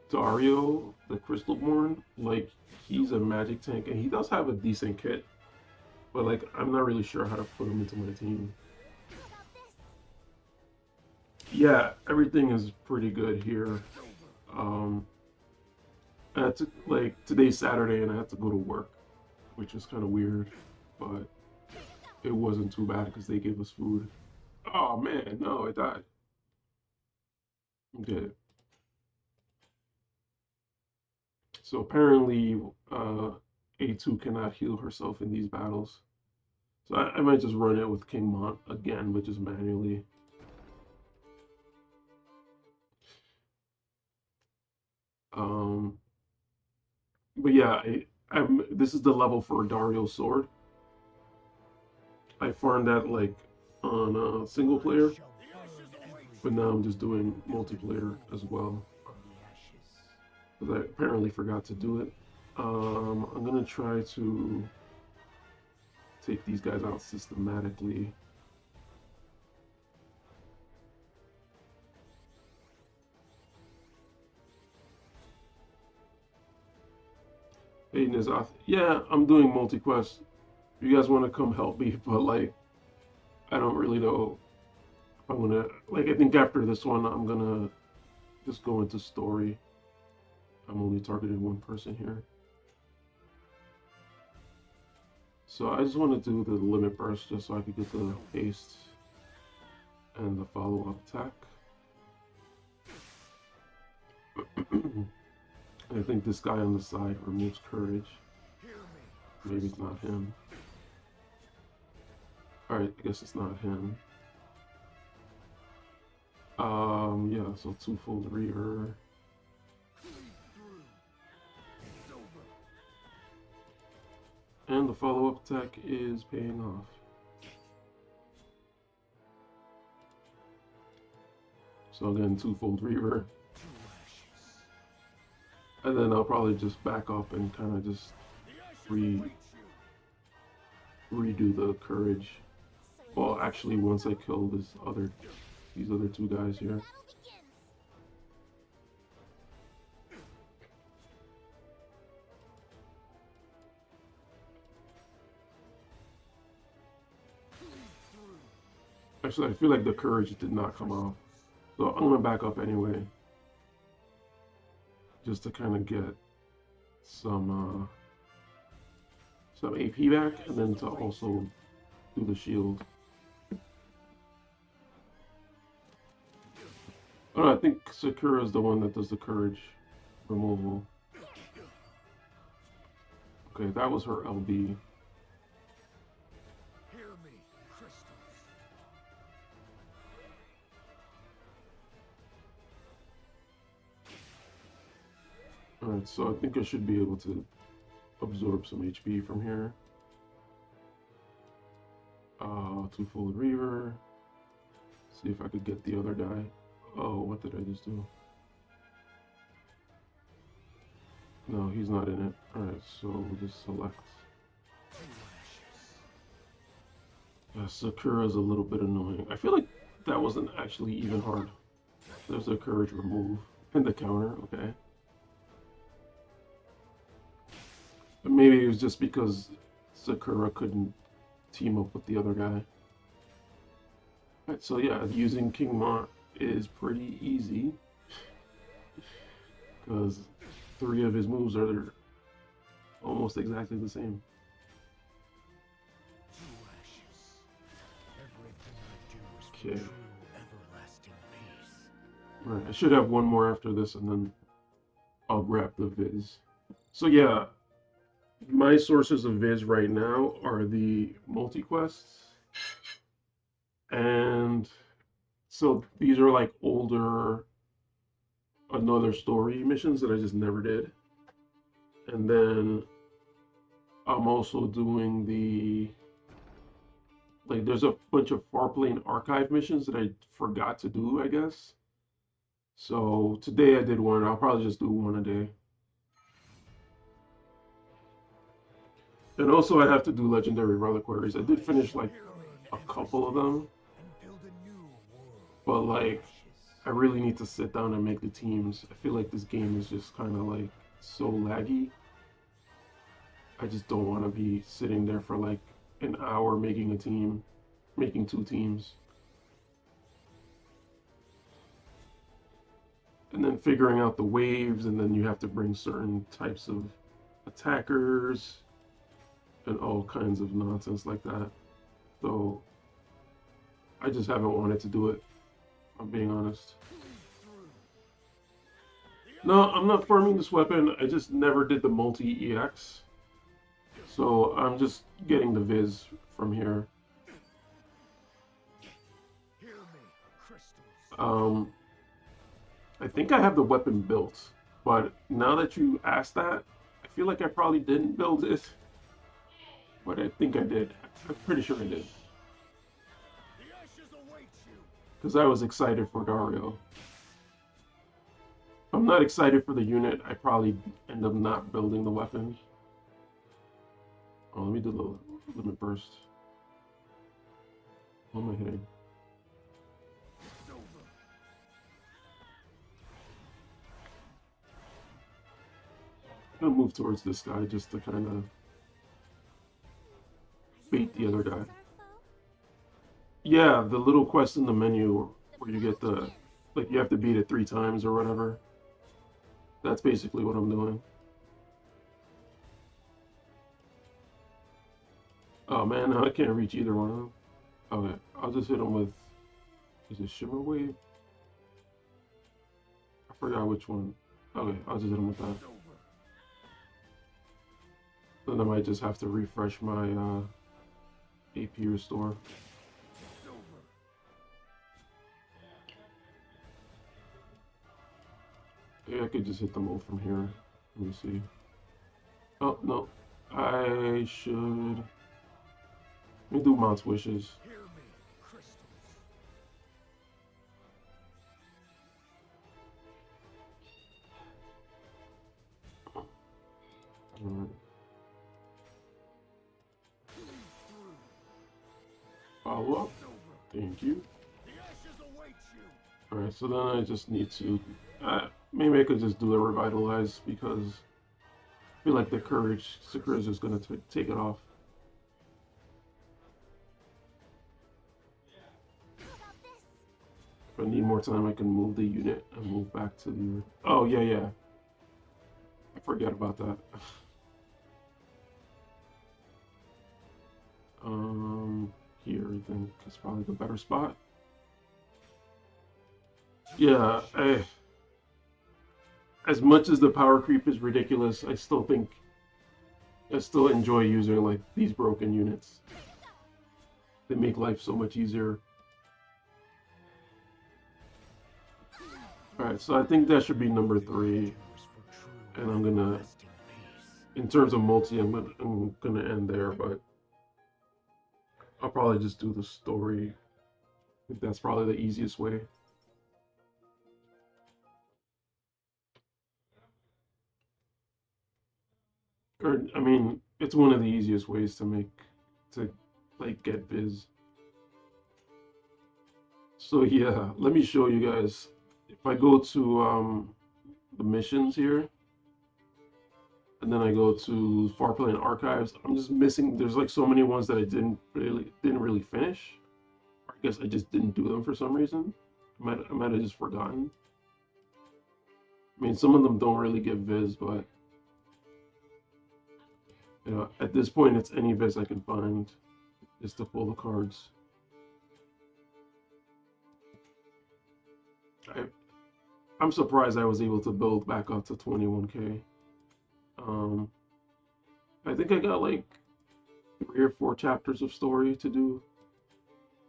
Dario, the Crystalborn. Like, he's a magic tank, and he does have a decent kit, but like, I'm not really sure how to put him into my team. Yeah, everything is pretty good here. I had to, like, today's Saturday and I had to go to work, which is kind of weird, but it wasn't too bad because they gave us food. Oh man, no, I died. Okay. So apparently, A2 cannot heal herself in these battles. So I might just run it with King Mont again, but just manually. But yeah, this is the level for Dario's sword. I farmed that like on single player, but now I'm just doing multiplayer as well. Because I apparently forgot to do it. I'm gonna try to take these guys out systematically. Hey Nizath, yeah, I'm doing multi-quest. If you guys want to come help me, but like, I don't really know if I'm gonna, like, I think after this one, I'm gonna just go into story. I'm only targeting one person here. So I just want to do the limit burst just so I could get the haste and the follow-up attack. I think this guy on the side removes courage. Maybe it's not him. Alright, I guess it's not him. Yeah, so twofold rear. And the follow-up attack is paying off. So again, twofold reaver. And then I'll probably just back up and kind of just redo the courage. Well, actually, once I kill these other two guys here. Actually, I feel like the courage did not come off. So I'm gonna back up anyway. Just to kind of get some AP back, and then to also do the shield. Oh, I think Sakura is the one that does the courage removal. Okay, that was her LB. Hear me, crystals. Alright, so I think I should be able to absorb some HP from here. Two-fold Reaver. See if I could get the other guy. Oh, what did I just do? No, he's not in it. Alright, so we'll just select. Yeah, Sakura's a little bit annoying. I feel like that wasn't actually even hard. There's a courage remove and the counter, okay. But maybe it was just because Sakura couldn't team up with the other guy. Alright, so yeah, using King Mont is pretty easy. Because 3 of his moves are almost exactly the same. Okay. Right, I should have one more after this, and then I'll wrap the viz. So yeah, my sources of viz right now are the multi-quests. And so these are like older Another Story missions that I just never did. And then I'm also doing there's a bunch of Farplane Archive missions that I forgot to do, I guess. So today I did one. I'll probably just do one a day. And also I have to do Legendary Reliquaries. I did finish like a couple of them. But like, I really need to sit down and make the teams. I feel like this game is just kind of like so laggy. I just don't want to be sitting there for like an hour making a team, making 2 teams. And then figuring out the waves, and then you have to bring certain types of attackers and all kinds of nonsense like that. So I just haven't wanted to do it, if I'm being honest. No, I'm not farming this weapon. I just never did the multi-EX. So I'm just getting the viz from here. I think I have the weapon built, but now that you asked that, I feel like I probably didn't build it, but I think I did. I'm pretty sure I did. Because I was excited for Dario. If I'm not excited for the unit, I probably end up not building the weapon. Oh, let me do the limit burst. What am I hitting? I'm gonna move towards this guy just to kind of bait the other guy. Yeah, the little quest in the menu where you get the, like, you have to beat it 3 times or whatever. That's basically what I'm doing. Oh man, I can't reach either one of them. Okay, I'll just hit him with, is it Shimmer Wave? I forgot which one. Okay, I'll just hit him with that. Then I might just have to refresh my AP restore. Yeah, I could just hit them all from here. Let me see. Oh, no. I should... Let me do Mont's Wishes. Alright. Follow up. Thank you. Alright, so then I just need to... maybe I could just do the Revitalize because I feel like the Courage Sakura is just going to take it off. I need more time, I can move the unit and move back to the... Oh, yeah, yeah. I forget about that. Here, I think, is probably the better spot. Yeah, as much as the power creep is ridiculous, I still enjoy using, like, these broken units. They make life so much easier. Alright, so I think that should be number 3. And I'm gonna, in terms of multi, I'm gonna end there, but I'll probably just do the story. I think that's probably the easiest way. Or, I mean, it's one of the easiest ways to like, get Viz. So yeah, let me show you guys. If I go to the missions here, and then I go to Farplane Archives, I'm just missing. There's like so many ones that I didn't really finish. I guess I just didn't do them for some reason. I might have just forgotten. I mean, some of them don't really get Viz, but you know, at this point, it's any Viz I can find just to pull the cards. I'm surprised I was able to build back up to 21k. I think I got like 3 or 4 chapters of story to do,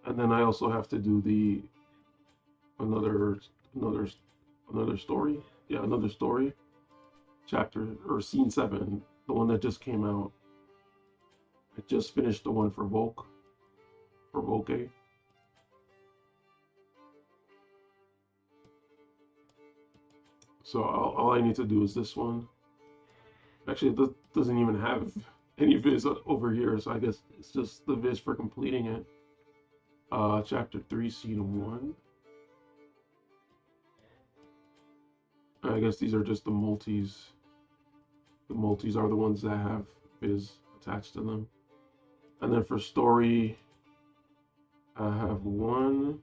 and then I also have to do the another story. Yeah, another story chapter, or scene 7, the one that just came out. I just finished the one for Volk, for Volke. So all I need to do is this one. Actually, it doesn't even have any viz over here, so I guess it's just the viz for completing it. Chapter 3, scene 1. I guess these are just the multis. The multis are the ones that have viz attached to them. And then for story, I have 1,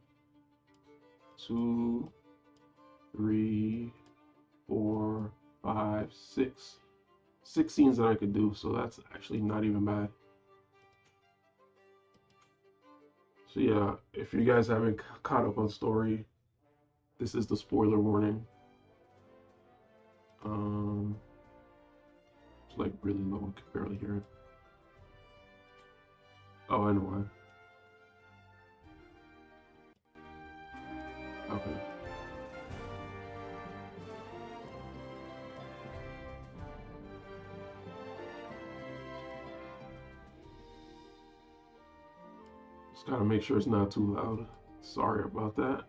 2, 3, 4, 5, 6. 6 scenes that I could do, so that's actually not even bad. So yeah, if you guys haven't caught up on story, this is the spoiler warning. It's like really low, I can barely hear it. Oh, I know why. Okay. Just gotta make sure it's not too loud. Sorry about that.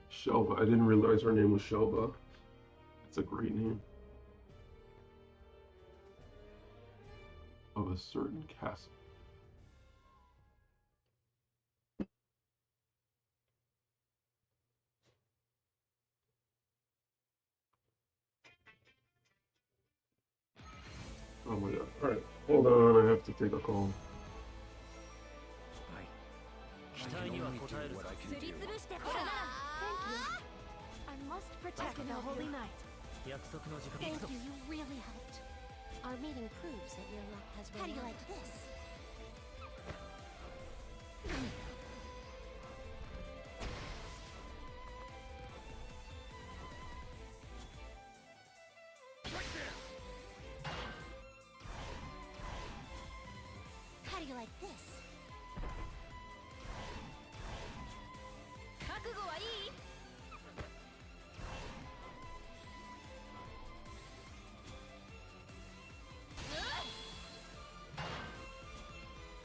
Shelva. I didn't realize her name was Shelva. It's a great name. Of a certain castle. Oh my god. Alright, hold on, I have to take a call. I can only do what I can do. Thank you. I must protect the holy night. Thank you, you really helped. Our meeting proves that your luck has run out. How do you like this? How do you like this? 覚悟はいい？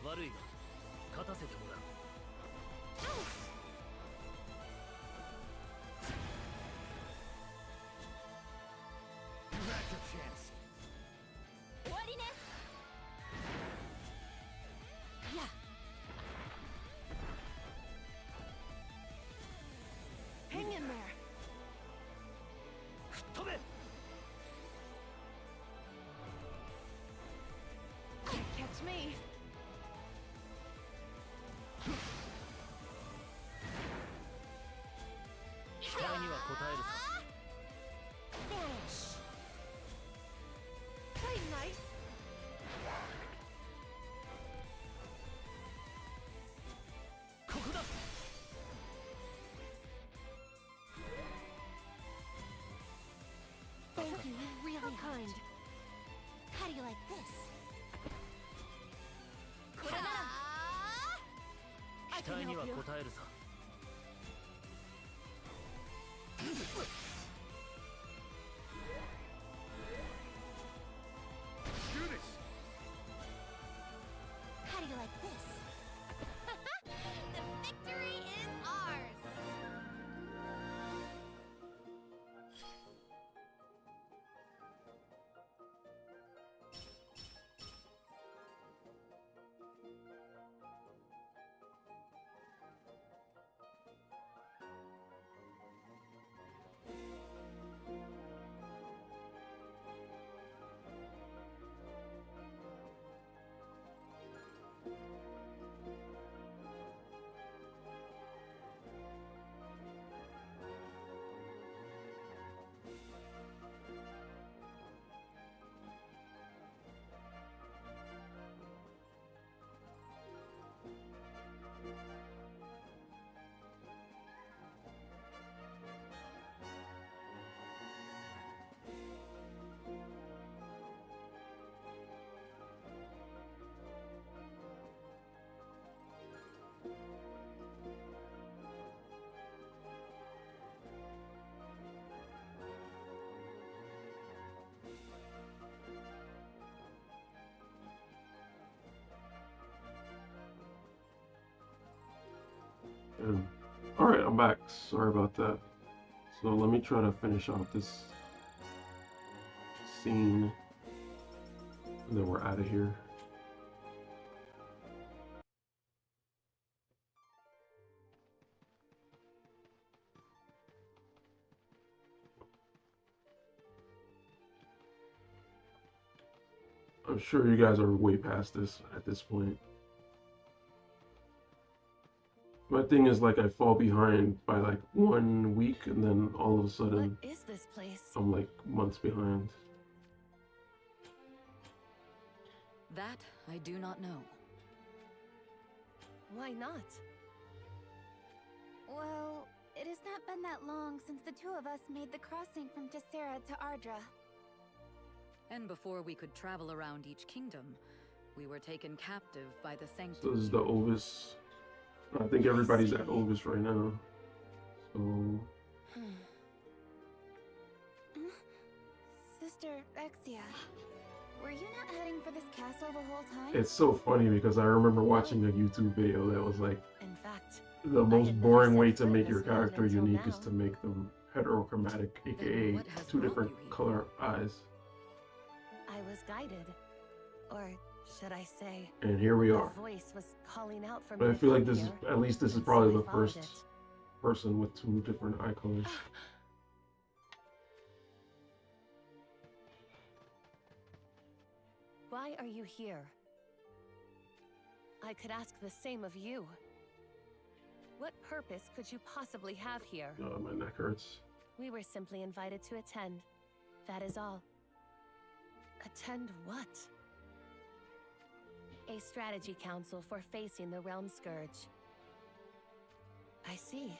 悪いが勝たせてもらう。You had your chance. 終わりね。nightmare. 吹っ飛べ Catch me. 期待には応えるさ Vanish. Play nice. ここだ Thank you, you really How kind. helped. How do you like this? I 期 can 待には help 応 you. えるさ Do this! How do you like this? The victory is ours. And, all right, I'm back. Sorry about that. So let me try to finish off this scene, and then we're out of here. I'm sure you guys are way past this at this point. My thing is, like, I fall behind by like 1 week, and then all of a What sudden is this place? I'm like months behind. That I do not know. Why not? Well, it has not been that long since the two of us made the crossing from Tessera to Ardra. And before we could travel around each kingdom, we were taken captive by the So Sanctum. this is the Ovis. I think everybody's at Ovis right now. So Sister Exia, were you not heading for this castle the whole time? it's so funny because I remember watching a YouTube video that was like, In fact, the had most never boring set way to foot in make your this world character until unique is now. to make them heterochromatic, aka what has two brought different you here? color eyes. I was guided. Or should I say, And here we a are. voice was calling out for me But I to feel like come this is, here, at least this is and so probably I the followed first it. person with two different eye colors. Why are you here? I could ask the same of you. What purpose could you possibly have here? My neck hurts. We were simply invited to attend. That is all. Attend what? A strategy council for facing the Realm Scourge. I see.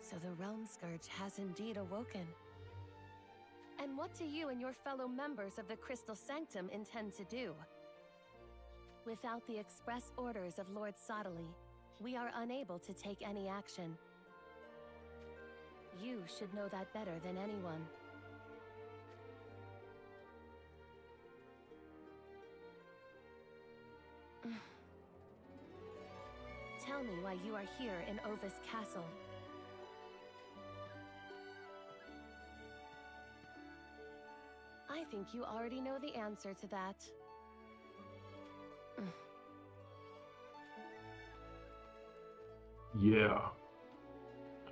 So the Realm Scourge has indeed awoken. And what do you and your fellow members of the Crystal Sanctum intend to do? Without the express orders of Lord Sottile, we are unable to take any action. You should know that better than anyone. Tell me why you are here in Ovis Castle. I think you already know the answer to that. Yeah.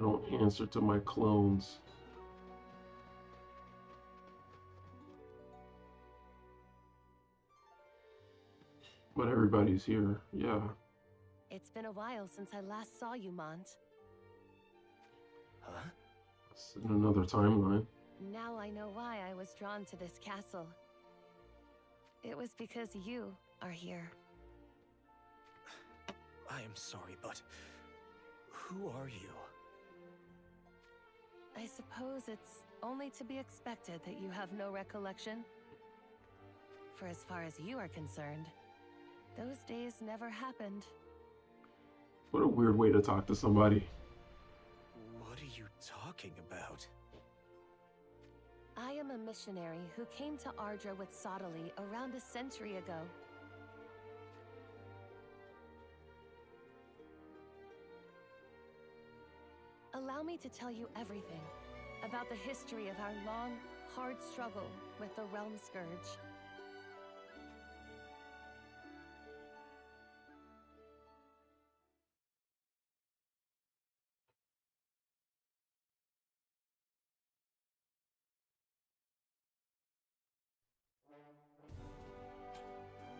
I don't answer to my clones. But everybody's here, yeah. It's been a while since I last saw you, Mont. Huh? It's in another timeline. Now I know why I was drawn to this castle. It was because you are here. I am sorry, but who are you? I suppose it's only to be expected that you have no recollection. For as far as you are concerned, those days never happened. What a weird way to talk to somebody. What are you talking about? I am a missionary who came to Ardra with Sottile around a century ago. Allow me to tell you everything about the history of our long, hard struggle with the Realm Scourge.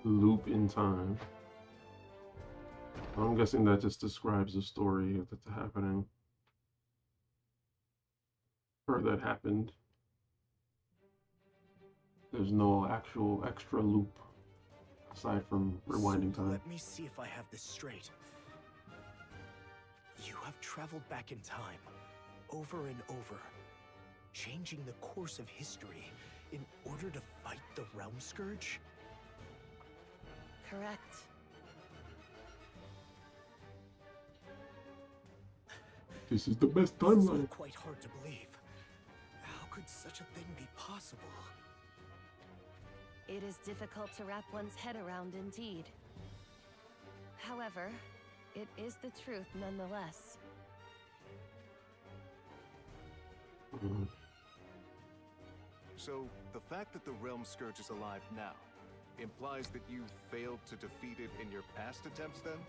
Loop in time. I'm guessing that just describes the story that's happening. Or that happened. There's no actual extra loop aside from rewinding So time. let me see if I have this straight. You have traveled back in time, over and over, changing the course of history in order to fight the Realm Scourge? Correct. This is the best It's timeline. quite hard to believe. How could such a thing be possible? It is difficult to wrap one's head around indeed. However, it is the truth nonetheless. Mhm. So, the fact that the Realm Scourge is alive now implies that you failed to defeat it in your past attempts, then?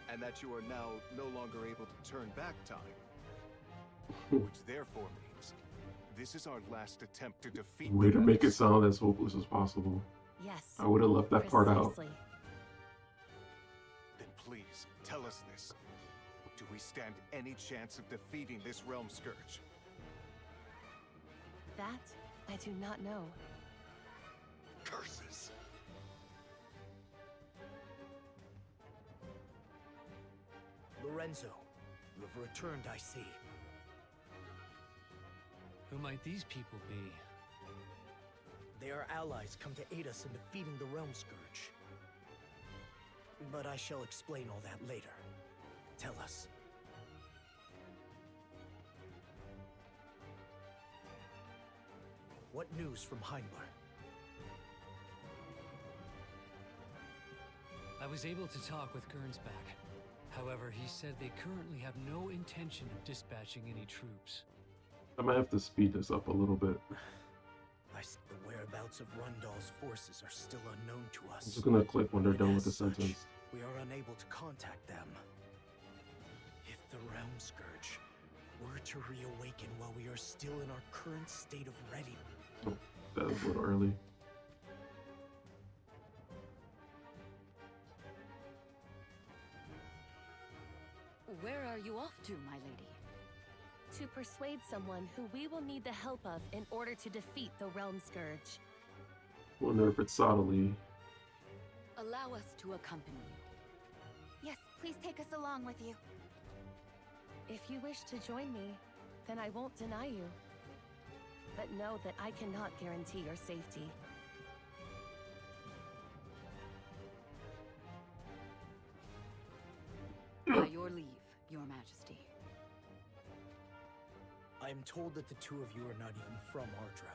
And that you are now no longer able to turn back time. Which therefore means this is our last attempt to defeat Way the to make it Realms. sound as hopeless as possible. Yes. I would have left that part out. Precisely. Then please, tell us this. Do we stand any chance of defeating this Realm Scourge? That I do not know. Curses! Lorenzo, you have returned, I see. Who might these people be? They are allies come to aid us in defeating the Realm Scourge. But I shall explain all that later. Tell us. What news from Heimler? I was able to talk with Gernsback. However, he said they currently have no intention of dispatching any troops. I might have to speed this up a little bit. The whereabouts of Rundal's forces are still unknown to I'm us. just gonna click when they're And done with as the such, sentence. we are unable to contact them. If the Realm Scourge were to reawaken while we are still in our current state of readiness, That was a little early. Where are you off to, my lady? To persuade someone who we will need the help of in order to defeat the Realm Scourge. Wonder if it's Sottile. Allow us to accompany you. Yes, please take us along with you. If you wish to join me, then I won't deny you. But know that I cannot guarantee your safety. By your leave, Your Majesty. I am told that the two of you are not even from Ardra.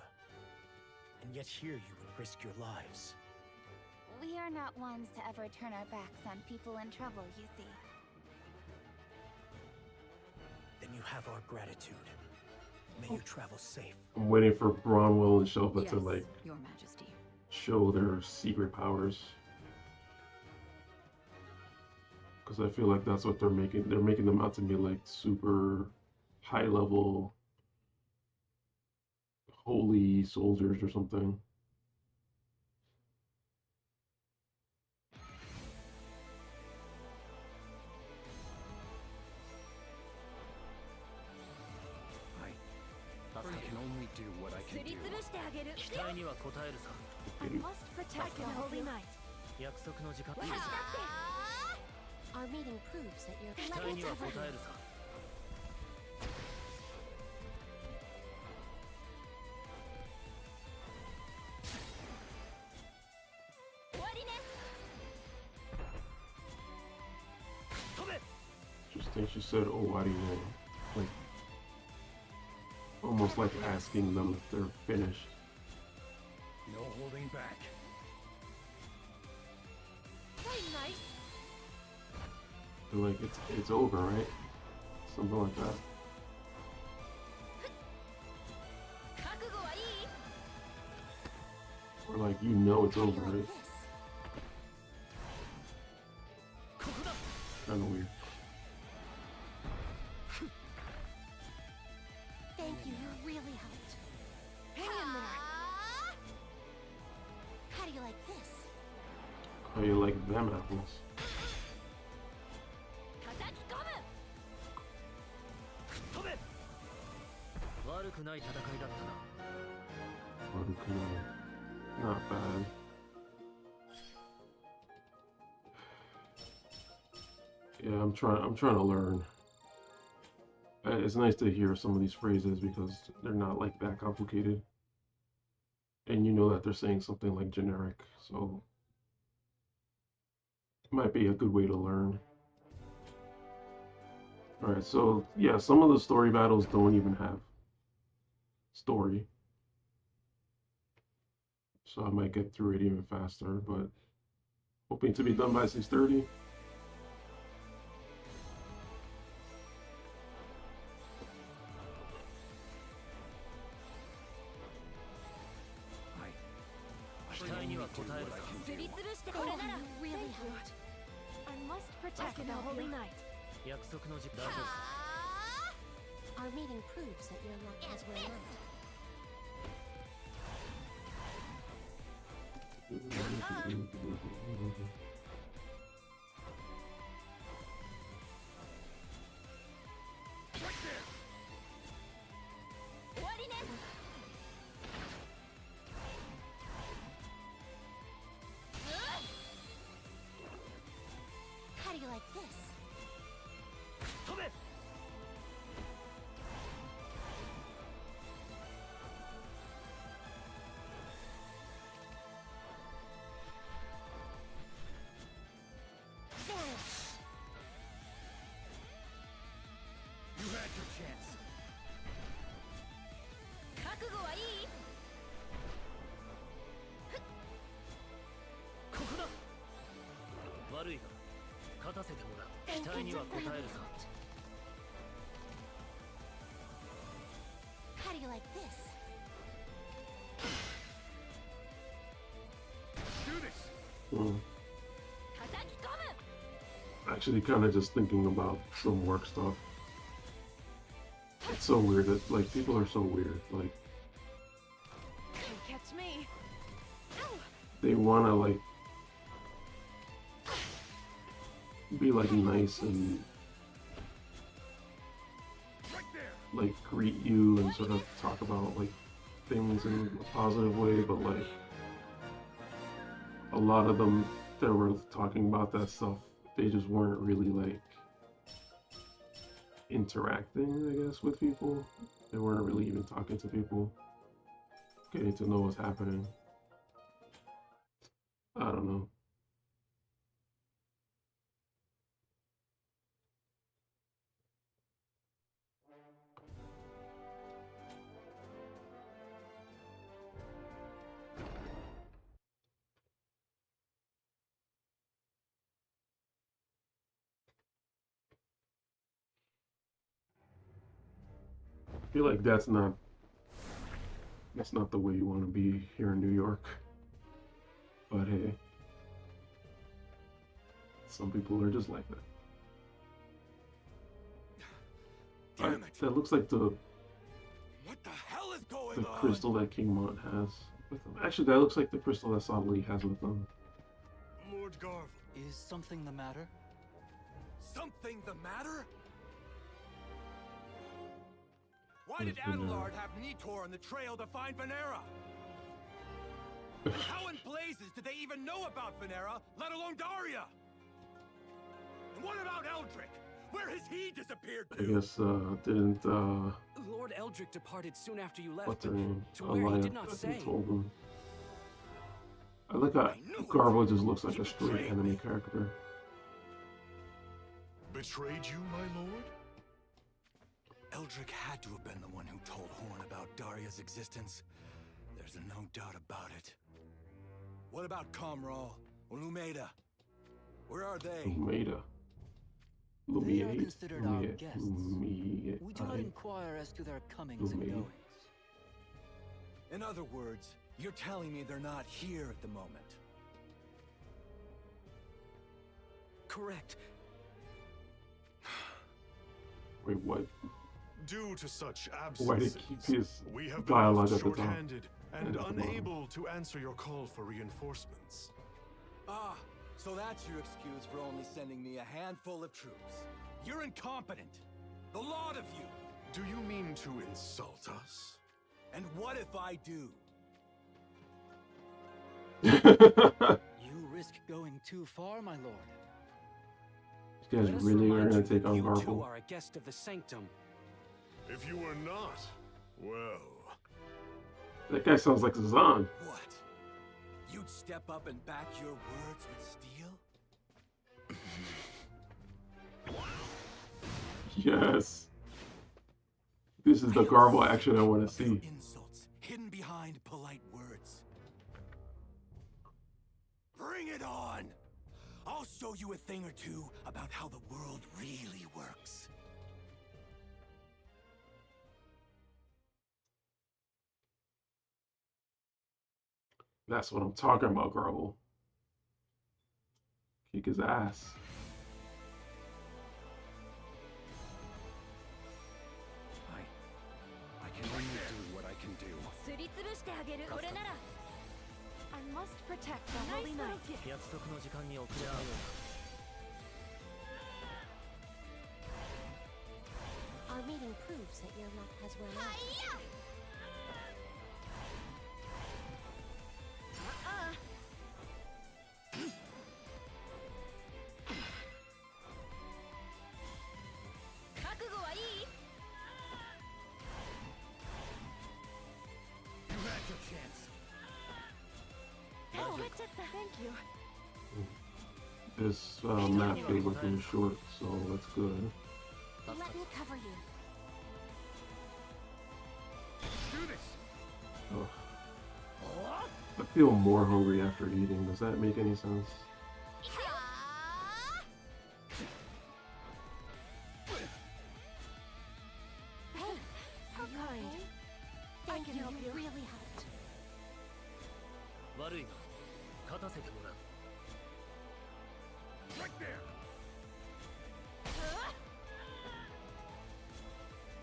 And yet here you would risk your lives. We are not ones to ever turn our backs on people in trouble, you see. Then you have our gratitude. May you travel safe. I'm waiting for Bronwell and Shelva Yes, to like Your Majesty. show their secret powers. because I feel like that's what they're making. They're making them out to be like super high level holy soldiers or something. I can only do what I can do. 期待には応えるさ。 I must protect the holy night. 約束の時間。 Our meeting proves that you're 期待には応えるさ。 Interesting. She said, "Oh, why do you know?" Like, almost like asking them if they're finished. No holding back. very nice. They're like, it's over, right? Something like that. Or like, you know it's over, right? Kind of weird. Thank you, you really helped. Hang in there. How do you like this? How you like them apples? 飛べ。悪くない戦いだったな。 Not bad. Yeah, I'm trying to learn. It's nice to hear some of these phrases because they're not like that complicated. And you know that they're saying something like generic, so it might be a good way to learn. Alright, so yeah, some of the story battles don't even have story. So I might get through it even faster, but hoping to be done by 6:30. Oh, you really helped. I must protect the holy night. 約束の時間。 Our meeting proves that your luck has run out. How do you like this? 飛べ。 You had your chance. 覚悟はいい？ここだ。悪いが勝たせてもらう。期待には応えるさ。 How do you like this? Do this. Actually, kind of just thinking about some work stuff. It's so weird that like people are so weird. Like Can't catch me. they want to like be like nice and Right there. like greet you and sort of talk about like things in a positive way, but like a lot of them that were talking about that stuff, they just weren't really like interacting, I guess, with people. They weren't really even talking to people, getting to know what's happening. I don't know. I feel like that's not the way you want to be here in New York. But hey, some people are just like that. Damn it! That looks like the What the hell is going on? crystal that King Mont has with him. Actually, that looks like the crystal that Sadali has with him. Lord Garv. Is something the matter? Something the matter? Why did Where's Venera? Adelard have Nitor on the trail to find Venera? And how in blazes did they even know about Venera, let alone Daria? And what about Eldrick? Where has he disappeared I to? guess didn't Lord Eldrick departed soon after you left. what's her name? To where he Alliance, did not I think, say. told him. I like how Garvo just looks like a straight enemy character. Betrayed you, my lord? Eldrick had to have been the one who told Horn about Daria's existence. There's no doubt about it. What about Comral or Lumeda? Where are they? Lumeda. They are Lumiate. considered our guests. Lumiate. We do not inquire as to their comings and Lumade. goings. In other words, you're telling me they're not here at the moment. Correct. Wait, what? Due to such Why did absences, he keep his we have been dialogue left at the top? short-handed and And at the bottom. unable to answer your call for reinforcements. Ah, so that's your excuse for only sending me a handful of troops. You're incompetent. The lot of you. Do you mean to insult us? And what if I do? You risk going too far, my lord. You guys Let us really are remind gonna you take that on you too Garble. are a guest of the Sanctum. If you were not, well... That guy sounds like Zan. What? You'd step up and back your words with steel? Yes. This is the Garble action I want to see. Insults hidden behind polite words. Bring it on! I'll show you a thing or two about how the world really works. That's what I'm talking about, Garble. Kick his ass. I can only do what I can do. I must protect the Holy Knight. 約束の時間に遅れ合うよ Our meeting proves that your luck has run out. You had your chance. Thank you. This map is looking short, so that's good. Let me cover you. Do this. Ugh. I feel more hungry after eating. Does that make any sense? Hey, how kind. Thank you. help You you. really helped. 悪いが勝たせてもらう Right there.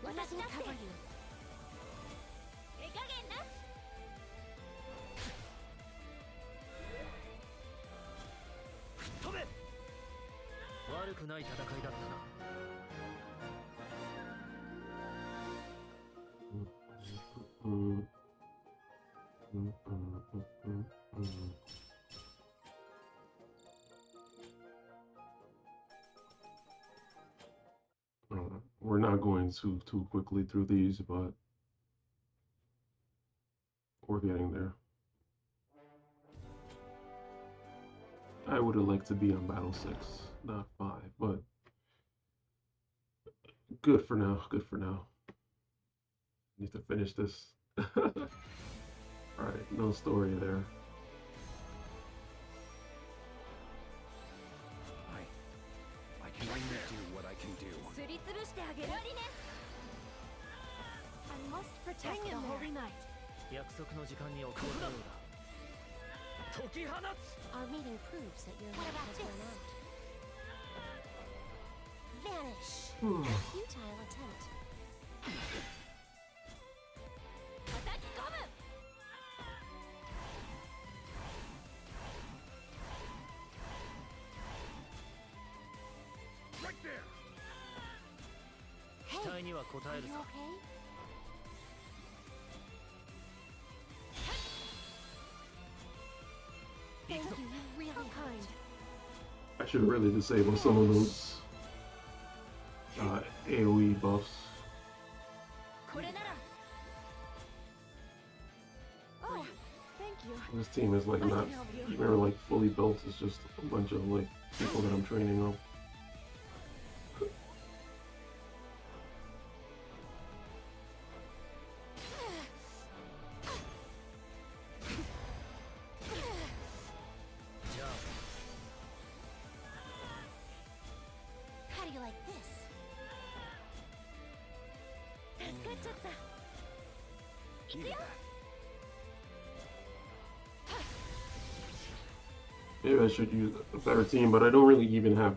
私に cover you. 飛べ悪くない戦いだったな We're not going too quickly through these, but we're getting there. I would have liked to be on Battle 6, not 5, but good for now. Good for now. Need to finish this. Alright, no story there. I can only do what I can do. I must protect the Holy Knight. 約束の時間に遅れたようだ解き放つ Our meeting proves that your luck has run out. Vanish. A futile attempt. Right there. 期待には応えるさ。 Thank you, you really helped. I should really disable some of those AoE buffs. Oh, thank you. This team is like not even like fully built. It's just a bunch of like people that I'm training up. How do you like this? Give me that. Maybe I should use a better team, but I don't really even have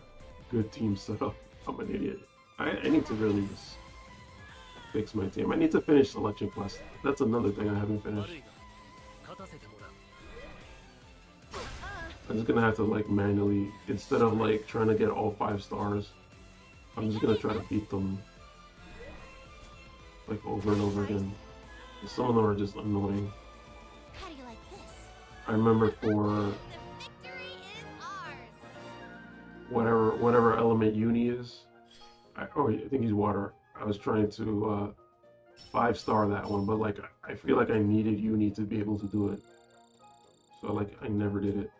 good teams set up. I'm an idiot. I need to really just fix my team. I need to finish Selection Quest. That's another thing I haven't finished. 悪いが勝たせてもらう。 I'm just gonna have to like manually, instead of like trying to get all 5 stars, I'm just gonna try to beat them like over and over again. Some of them are just annoying. How do you like this? I remember for whatever element Uni is, I think he's water. I was trying to 5-star that one, but like I feel like I needed Uni to be able to do it, so like I never did it.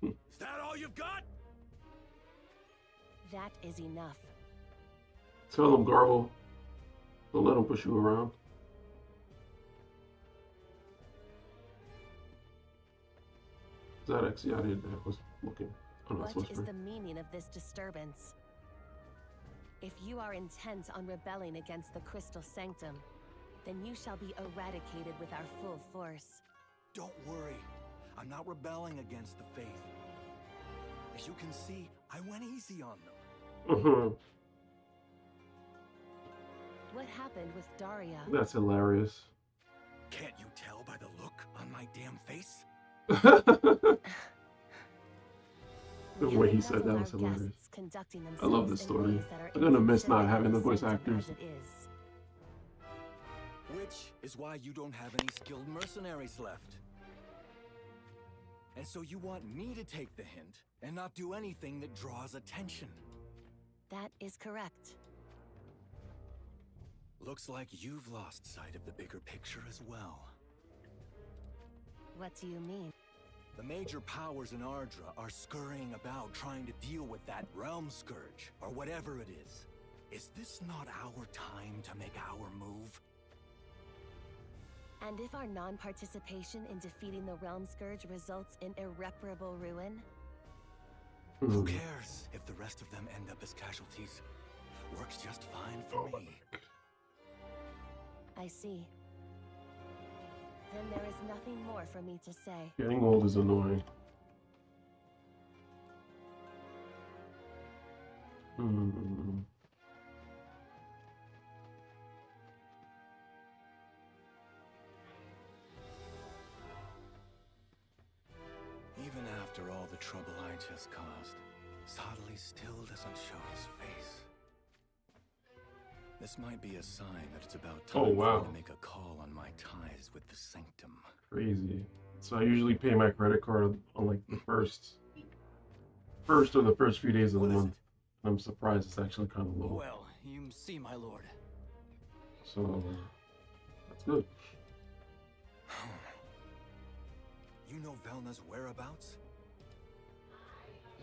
Is that all you've got? That is enough. Tell him, Garble. Don't let him push you around. Zadex, yeah, I was looking. Oh, no, it's What is Whisper. the meaning of this disturbance? If you are intent on rebelling against the Crystal Sanctum, then you shall be eradicated with our full force. Don't worry. I'm not rebelling against the faith. As you can see, I went easy on them. What happened with Daria? That's hilarious. Can't you tell by the look on my damn face? The way he said that was hilarious. I love this story. I'm gonna miss not having the voice actors. Which is why you don't have any skilled mercenaries left. And so you want me to take the hint and not do anything that draws attention. That is correct. Looks like you've lost sight of the bigger picture as well. What do you mean? The major powers in Ardra are scurrying about trying to deal with that Realm Scourge, or whatever it is. Is this not our time to make our move? And if our non-participation in defeating the Realm Scourge results in irreparable ruin? Who cares if the rest of them end up as casualties? Works just fine for me. I see. Then there is nothing more for me to say. Getting old is annoying. Even after all the trouble I just caused, Sadali still doesn't show his face. This might be a sign that it's about time for me to make a call on my ties with the Sanctum. Crazy. So I usually pay my credit card on like the first or the first few days of the month. I'm surprised it's actually kind of low. Well, you see, my lord. So that's good. You know Velna's whereabouts?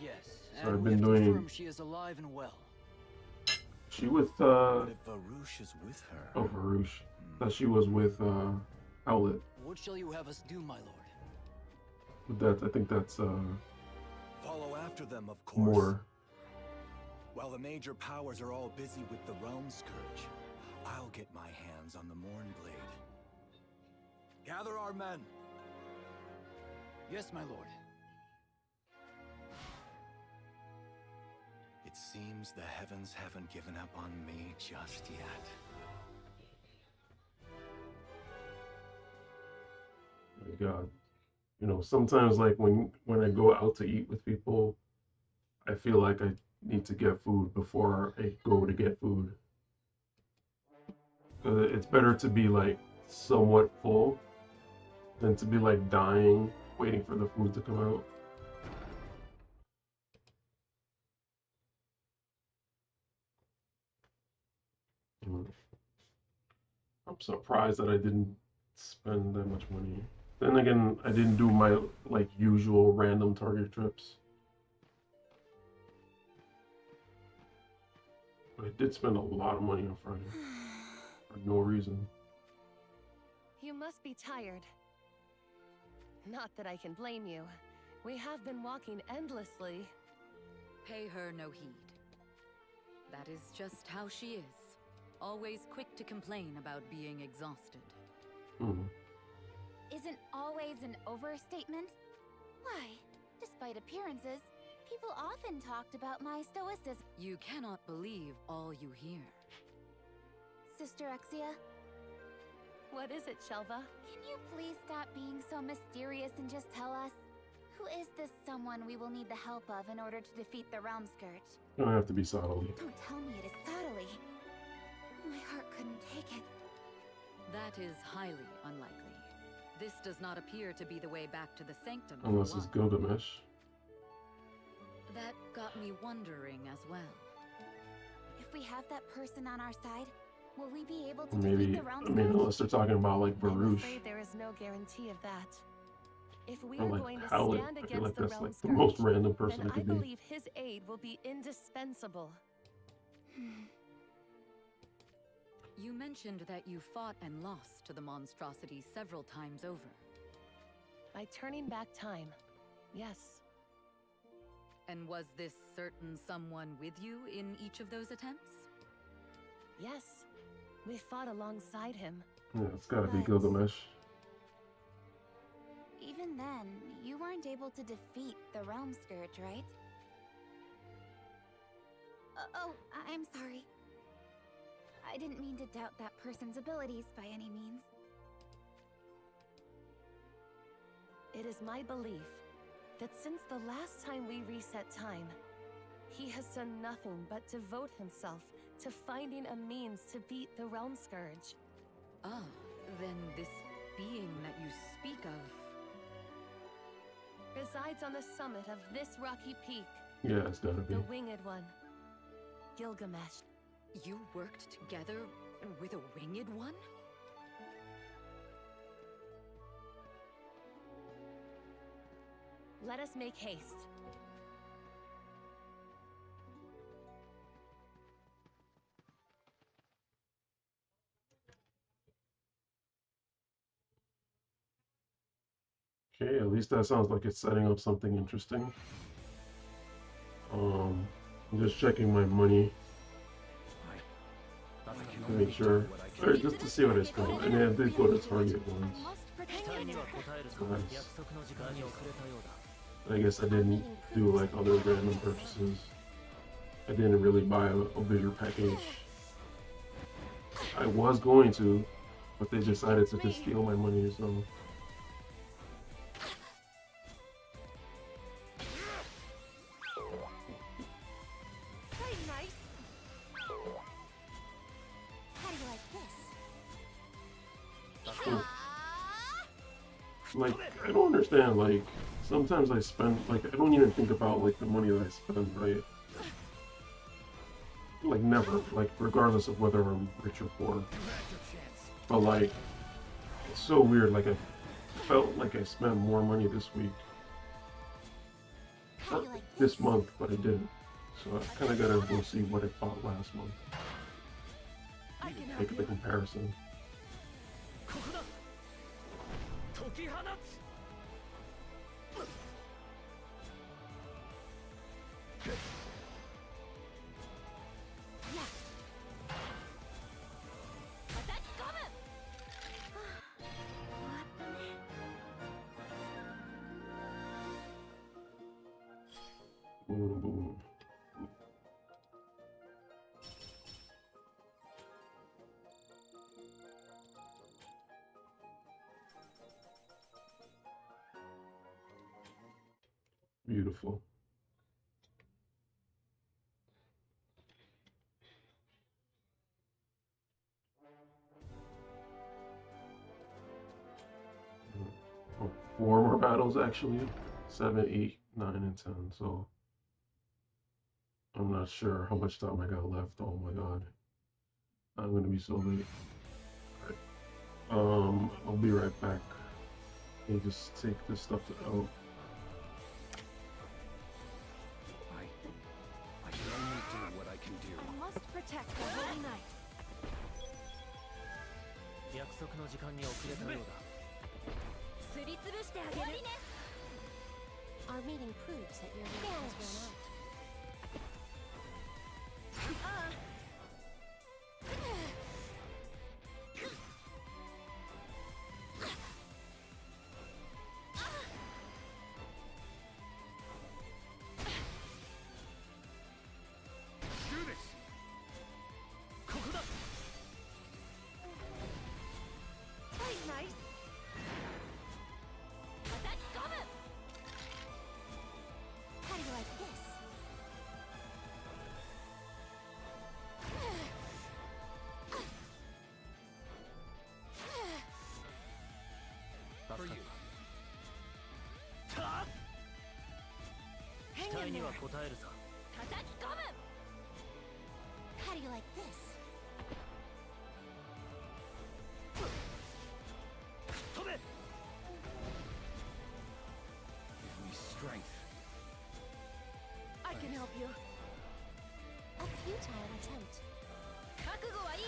Yes, So and I've we been have doing- confirmed she is alive and well. She with What if Varouche is with her? oh, Varouche. That she was with Owlet. What shall you have us do, my lord? But that I think that's Follow after them, of course. more. While the major powers are all busy with the Realm Scourge, I'll get my hands on the Mornblade. Gather our men. Yes, my lord. It seems the heavens haven't given up on me just yet. My God. You know, sometimes like when I go out to eat with people, I feel like I need to get food before I go to get food. It's better to be like somewhat full than to be like dying waiting for the food to come out. I'm surprised that I didn't spend that much money. Then again, I didn't do my like usual random target trips. But I did spend a lot of money on Friday for no reason. You must be tired. Not that I can blame you. We have been walking endlessly. Pay her no heed. That is just how she is. Always quick to complain about being exhausted. Isn't always an overstatement? Why, despite appearances, people often talked about my stoicism. You cannot believe all you hear. Sister Exia, What is it, Shelva? can you please stop being so mysterious and just tell us? Who is this someone we will need the help of in order to defeat the Realm Scourge? You don't have to be subtly. Don't tell me it is Sadali. My heart couldn't take it. That is highly unlikely. This does not appear to be the way back to the Sanctum. for Unless it's one. Gilgamesh. That got me wondering as well. If we have that person on our side, will we be able to Maybe, defeat the Realm I mean, Scourge? unless they're talking about like I'm Varouche afraid there is no guarantee of that. If we or are like going to Howlet. stand I feel against like the that's Realm like the Scourge, most random person then it I could be. believe his aid will be indispensable. You mentioned that you fought and lost to the monstrosity several times over. By turning back time, yes. And was this certain someone with you in each of those attempts? Yes. We fought alongside him. Yeah, it's gotta be But- Gilgamesh. Even then, you weren't able to defeat the Realm Scourge, right? Oh, I'm sorry. I didn't mean to doubt that person's abilities by any means. It is my belief that since the last time we reset time, he has done nothing but devote himself to finding a means to beat the Realm Scourge. Ah, then this being that you speak of... Resides on the summit of this rocky peak, Yeah, it's gotta be. the Winged One, Gilgamesh. You worked together with a winged one? Let us make haste. Okay, at least that sounds like it's setting up something interesting. I'm just checking my money to make sure, or just to see what I spent. I mean, I did go to Target once. 期待には応えるぞ。 Nice. 約束の時間に遅れたようだ。 I guess I didn't do like other random purchases. I didn't really buy a bigger package. I was going to, but they decided to just steal my money, so. Very nice. How do you like this? Cool. Like, I don't understand, like, sometimes I spend, like, I don't even think about, like, the money that I spend, right? Like, never, like, regardless of whether I'm rich or poor. But, like, it's so weird, like, I felt like I spent more money this week. How do you like This month, but I didn't. So I kind of gotta go see what I bought last month. I can help Make the you. comparison. ここだ。解き放つ。 Yeah. Attack cover! What the Boom, boom. Beautiful. Oh, 4 more battles actually. 7, 8, 9, and 10. So I'm not sure how much time I got left. Oh my god. I'm gonna be so late. Alright. I'll be right back. Let me just take this stuff out. I can only do what I can do. I must protect the Holy Knight. 約束の時間に遅れたようだ。すりつぶしてあげる。Our meeting proves that your luck has run out. Do this. ここだ。Quite nice. How do you like this? For you. 期 Hang 待 in に there. は応えるさ。 How do you like this? 飛べ。 Give me strength. I can help you. A futile attempt. 覚悟はいい？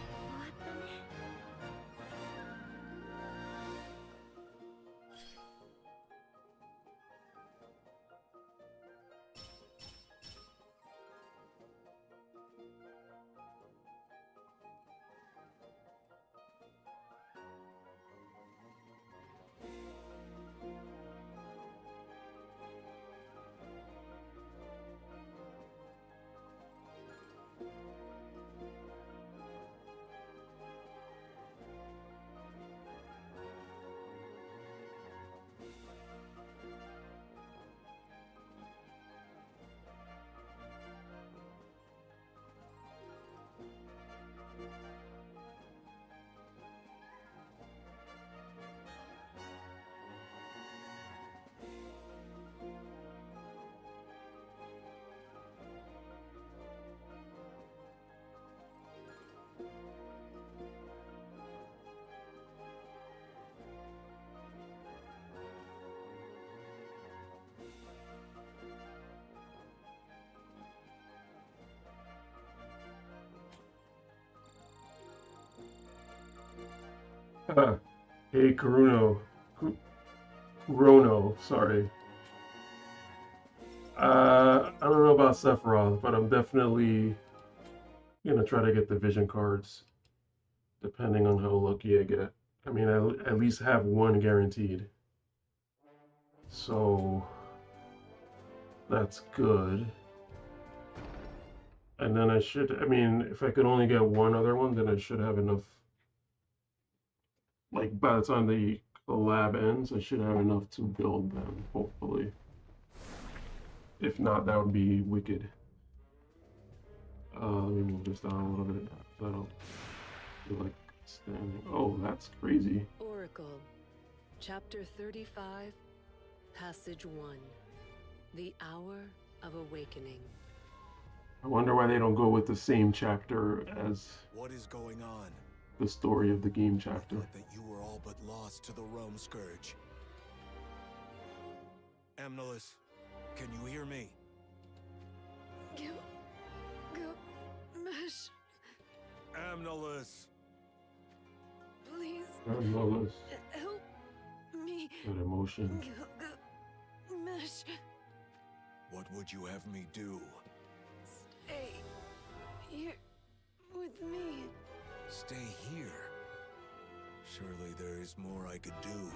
終わったね。Hey, Kurono, sorry. I don't know about Sephiroth, but I'm definitely gonna try to get the vision cards, depending on how lucky I get. I mean, I at least have one guaranteed. So that's good. And then I mean, if I could only get one other one, then I should have enough. Like, by the time the lab ends, I should have enough to build them, hopefully. If not, that would be wicked. Let me move this down a little bit, so I don't feel like standing. Oh, that's crazy. Oracle, Chapter 35, Passage 1. The Hour of Awakening. I wonder why they don't go with the same chapter as What is going on? the story of the game chapter. I thought that you were all but lost to the Rome Scourge. Amnelis, can you hear me? Mesh, Amnelis! please Amnelis. help me. That emotion. Mesh, What would you have me do? stay here with me. Stay here? Surely there is more I could do.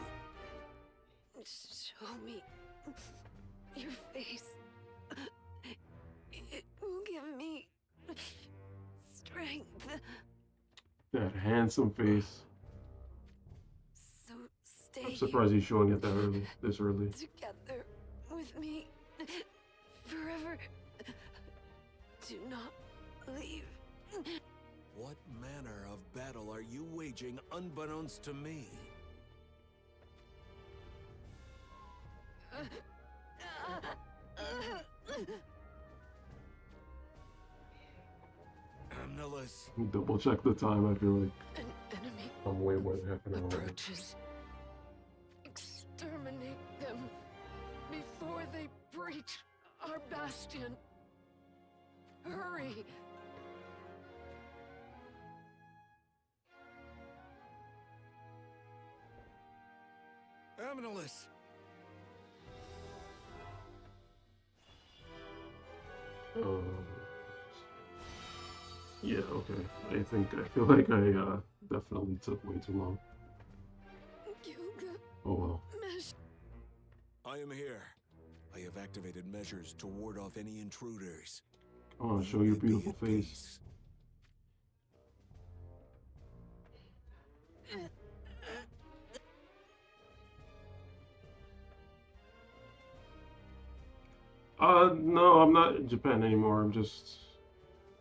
Show me your face. It will give me strength. That handsome face. So stay I'm surprised he's showing it that early, this early. together with me forever. Do not leave. What manner of battle are you waging unbeknownst to me? Amnelis. Double check the time, I feel like. An enemy I'm way more than half an hour. approaches. Exterminate them before they breach our bastion. Hurry! Amnelis. Yeah, okay. I feel like I definitely took way too long. Oh well. I am here. I have activated measures to ward off any intruders. I want to show your beautiful face. No, I'm not in Japan anymore. I'm just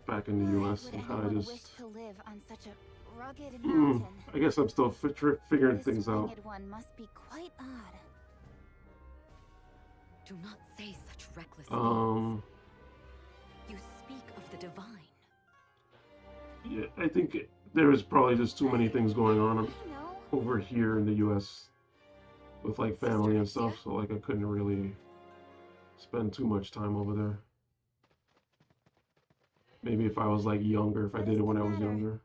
back in the US and kind of wish just. to live on such a rugged mountain? I guess I'm still figuring This things out. winged one must be quite odd. Do not say such reckless Um. things. You speak of the divine. Yeah, I think there was probably just too many things going on over here in the US with like family and stuff, so like I couldn't really spend too much time over there. Maybe if I was like younger, if I did it when I was younger.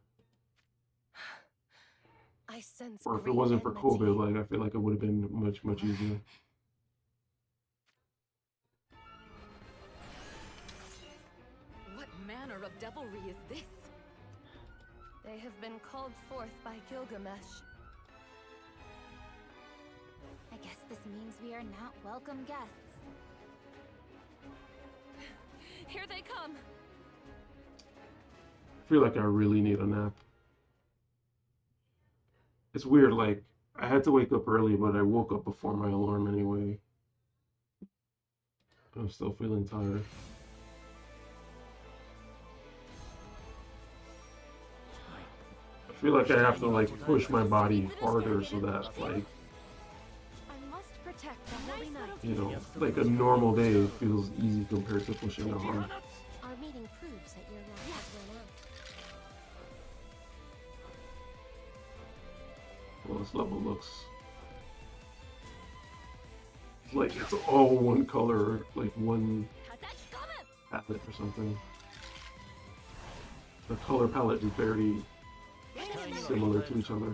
I sense Or if it great wasn't for enmity. COVID, like I feel like it would have been much easier. What manner of devilry is this? They have been called forth by Gilgamesh. I guess this means we are not welcome guests. Here they come. I feel like I really need a nap. It's weird, like I had to wake up early, but I woke up before my alarm anyway. I'm still feeling tired. I feel like I have to like push my body harder so that like, I must protect the holy night. you know, like a normal day feels easy compared to pushing it hard. Our meeting proves that your wrath has run out. Well, this level looks like it's all one color, like one palette or something. The color palette is very similar to each other.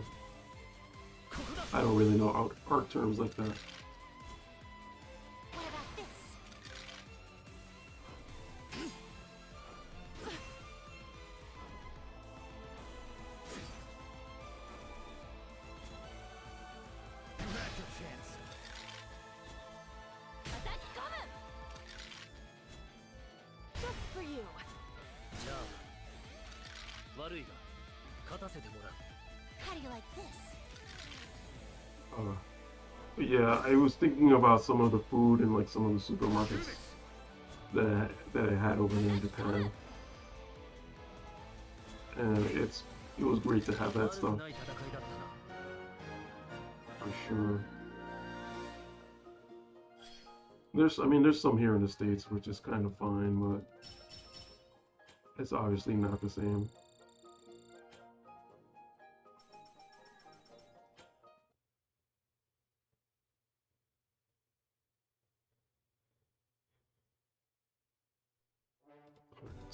I don't really know art terms like that. Just for you. じゃあ悪いが勝たせてもらう How do you like this? But yeah, I was thinking about some of the food in like some of the supermarkets that I had over there in Japan, and it was great to have that stuff for sure. There's some here in the States which is kind of fine, but it's obviously not the same.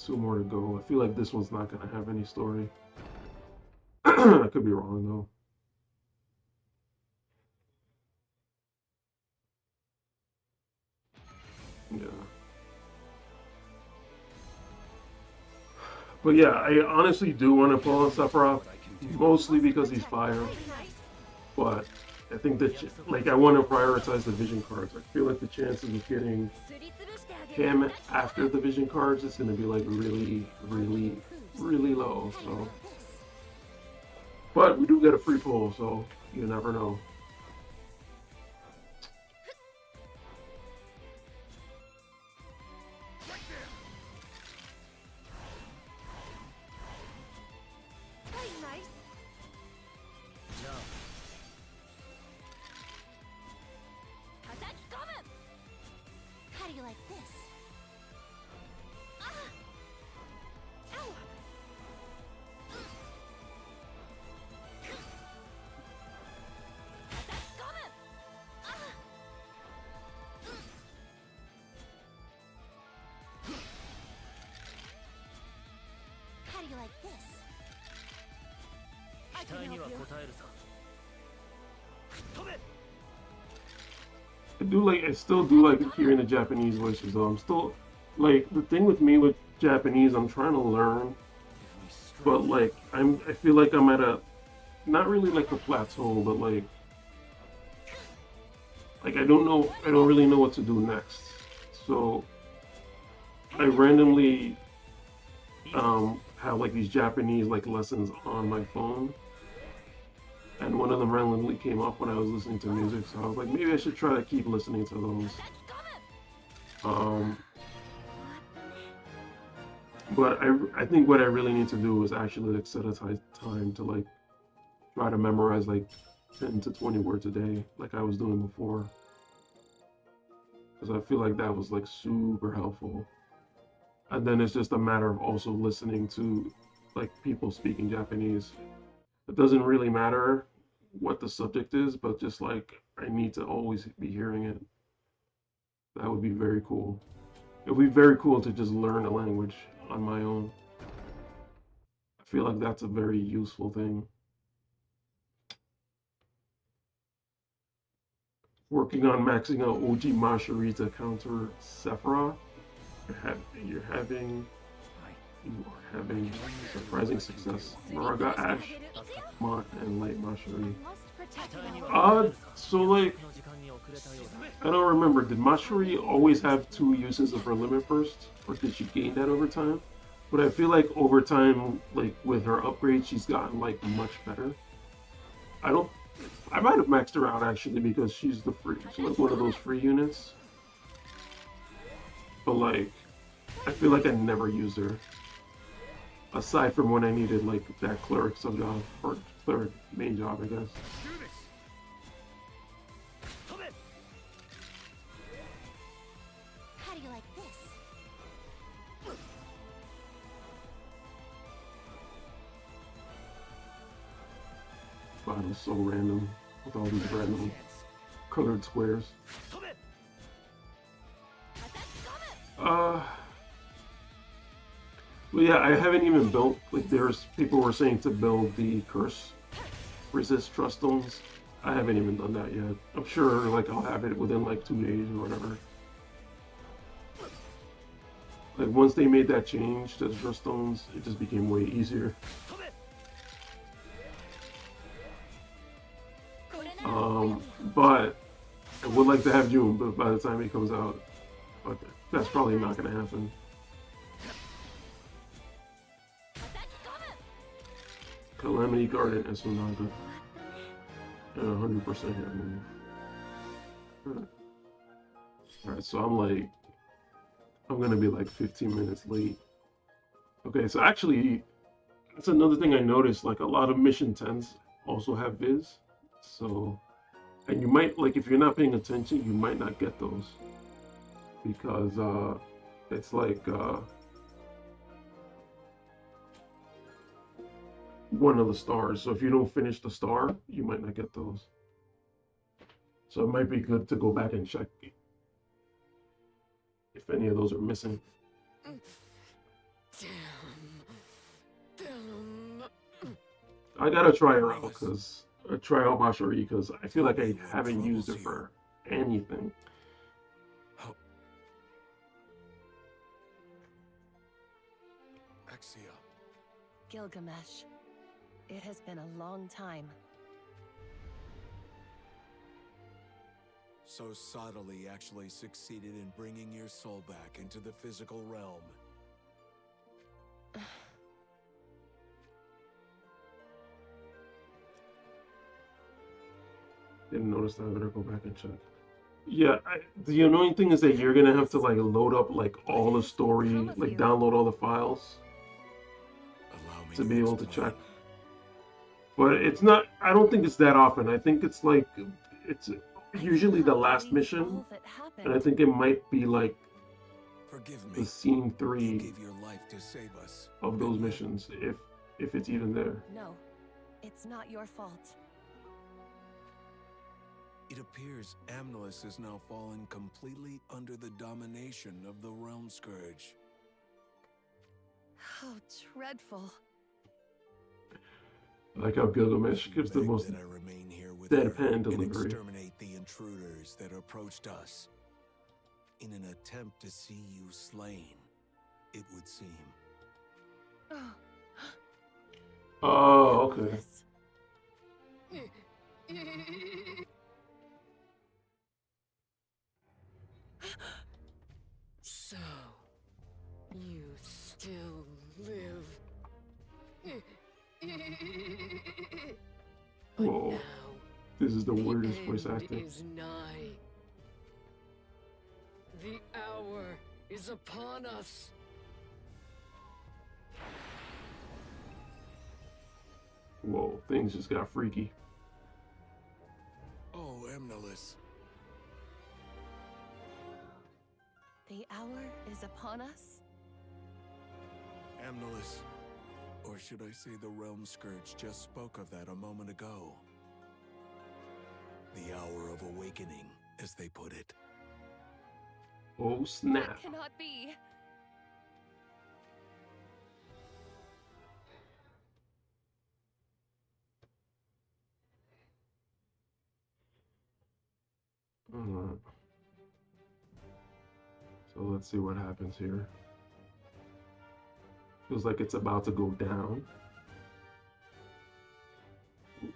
Two more to go. I feel like this one's not gonna have any story. I could be wrong though. Yeah. But yeah, I honestly do want to pull on Sephiroth, mostly because he's fire. But I think that like I want to prioritize the vision cards. I feel like the chances of getting him after the vision cards is going to be like really, really, really low. So, but we do get a free pull, so you never know. How do you like this? Ow! How do you like this? I 期 can 待には help 応 you. えるさ。飛べ。 I do like, I still do like hearing the Japanese voices though. I'm still, like, the thing with me with Japanese, I'm trying to learn, but like, I feel like I'm at a, not really like a plateau, but like I don't really know what to do next. So I randomly have like these Japanese like lessons on my phone. And one of them randomly came up when I was listening to music, so I was like, maybe I should try to keep listening to those. But I think what I really need to do is actually like set aside time to like try to memorize like 10 to 20 words a day, like I was doing before. Because I feel like that was like super helpful. And then it's just a matter of also listening to like people speaking Japanese. It doesn't really matter what the subject is, but just like I need to always be hearing it. That would be very cool. It would be very cool to just learn a language on my own. I feel like that's a very useful thing. Working on maxing out OG Mashiri to counter Sephiroth. You are having surprising success. Maraga, Ash, Mont, and Light Mashiri. So like, I don't remember, did Mashiri always have 2 uses of her limit burst? Or did she gain that over time? But I feel like over time, like with her upgrade, she's gotten like much better. I might have maxed her out actually because she's like one of those free units. But like, I feel like I never used her. Aside from when I needed like that cleric sub job, or cleric main job, I guess. How do you like this? Battle's so random with all these random colored squares. Well, yeah, I haven't even built, like, there's people were saying to build the curse resist trust stones. I haven't even done that yet. I'm sure, like, I'll have it within, like, 2 days or whatever. Like, once they made that change to the trust stones, it just became way easier. But I would like to have June, but by the time it comes out, okay, that's probably not going to happen. Calamity Guard and Esunaga. And 100% hit move. Alright, so I'm gonna be like 15 minutes late. Okay, so actually, that's another thing I noticed, like a lot of Mission 10s also have Viz. So, and you might, like if you're not paying attention, you might not get those. Because it's like, one of the stars. So if you don't finish the star, you might not get those. So it might be good to go back and check if any of those are missing. I gotta try her out because try out Mashiri because I feel like I haven't used her for anything. Gilgamesh. It has been a long time. so subtly actually succeeded in bringing your soul back into the physical realm. Didn't notice that. I better go back and check. Yeah, the annoying thing is that you're gonna have to like load up like all the story, like download all the files to be able to check. But it's not. I don't think it's that often. I think it's like it's usually the last mission, and I think it might be like the scene 3 of those missions, if it's even there. No, it's not your fault. It appears Amnelis is now fallen completely under the domination of the Realm Scourge. How dreadful. Like how Gilgamesh gives the most deadpan delivery. Exterminate the intruders that approached us. In an attempt to see you slain, it would seem. Oh, okay. So, you still live. But Whoa. now, This is the weirdest end voice acting. is nigh. The hour is upon us. Whoa, things just got freaky. Oh, Amnelis. The hour is upon us? Amnelis. Or should I say the Realm Scourge just spoke of that a moment ago. The hour of awakening, as they put it. Oh, snap. That cannot be. Alright. So let's see what happens here. Feels like it's about to go down.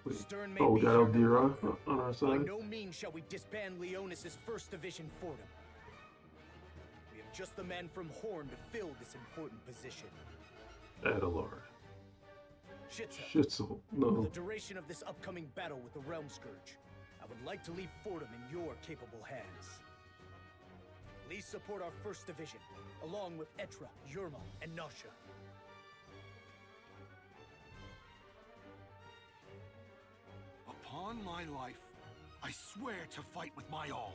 Wait. Oh, we got Eldira on our By side. no means shall we disband Leonis' 1st Division Fordham. We have just the men from Horn to fill this important position. Adelard. Shitzel. For No. the duration of this upcoming battle with the Realm Scourge, I would like to leave Fordham in your capable hands. Please support our 1st Division, along with Etra, Yurma, and Nasha. Upon my life, I swear to fight with my all.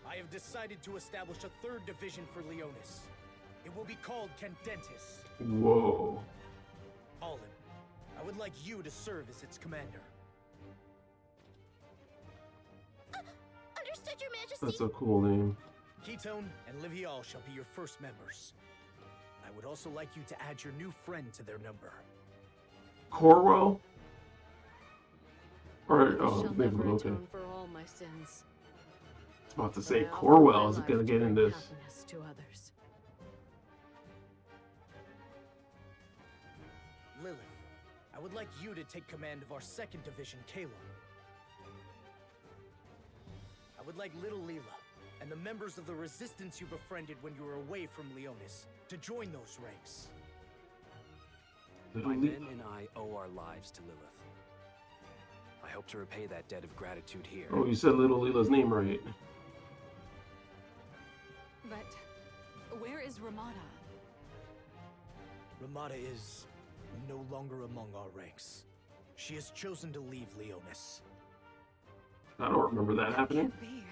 I have decided to establish a 3rd Division for Leonis. It will be called Candentis. Whoa. Olin, I would like you to serve as its commander. Understood, Your Majesty. That's a cool name. Ketone and Livial shall be your first members. I would also like you to add your new friend to their number. Corwell? Or, oh, Shall maybe, never okay. atone for all my sins. I was about to But say, I offer Corwell my is life gonna to get in bring this. happiness to others. Lilith, I would like you to take command of our 2nd Division, Caleb. I would like Little Leela and the members of the Resistance you befriended when you were away from Leonis to join those ranks. Little My Le- men and I owe our lives to Lilith. I hope to repay that debt of gratitude here. Oh, you said Little Leela's name right. But where is Ramada? Ramada is no longer among our ranks. She has chosen to leave Leonis. I don't remember that happening. Can't be.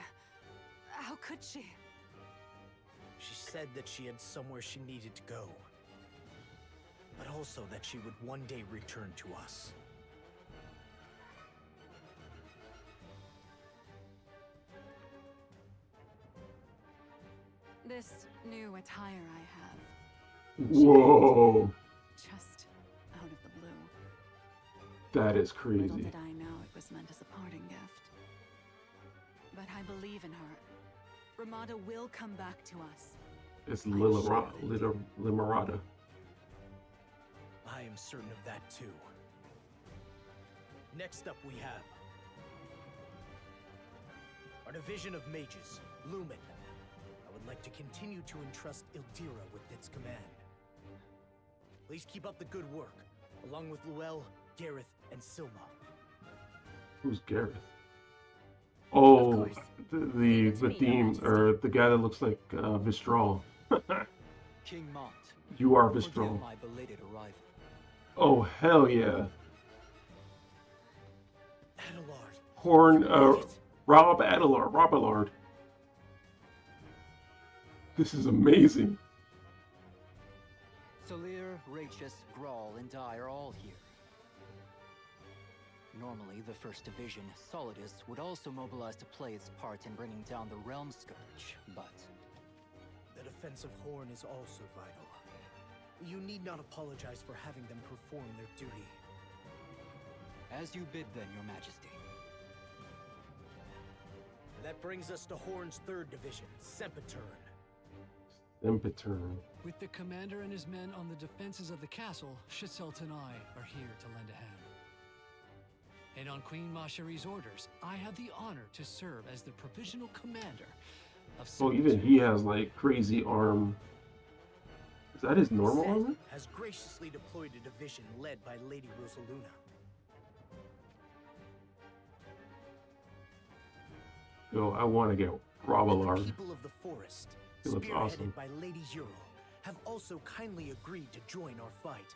How could she? She said that she had somewhere she needed to go, but also that she would one day return to us. This new attire I have. Whoa. Just out of the blue. That is Little crazy. did I know it was meant as a parting gift. But I believe in her. Ramada will come back to us. It's Limerata. I am certain of that too. Next up we have Our division of mages, Lumen. I would like to continue to entrust Ildira with its command. Please keep up the good work, along with Luel, Gareth, and Silma. Who's Gareth? Oh, the theme, or the guy that looks like Vistral. King Mont. You are forgive Vistral. my belated arrival. Oh, hell yeah. Adelard. Horn, Rob Abelard. This is amazing. Solir, Rachis, Grawl, and I are all here. Normally, the First Division, Solidus, would also mobilize to play its part in bringing down the Realm Scourge, but... The defense of Horn is also vital. You need not apologize for having them perform their duty. As you bid then, Your Majesty. That brings us to Horn's 3rd Division, Sempitern. Sempitern. With the commander and his men on the defenses of the castle, Chiselt and I are here to lend a hand. And on Queen Mashari's orders, I have the honor to serve as the provisional commander of Oh, even he has like crazy arm. Is that his normal Zed armor? has graciously deployed a division led by Lady Rosaluna. Yo, I want to get Robalard. The people of the forest, He looks spearheaded awesome. by Lady Euro, have also kindly agreed to join our fight.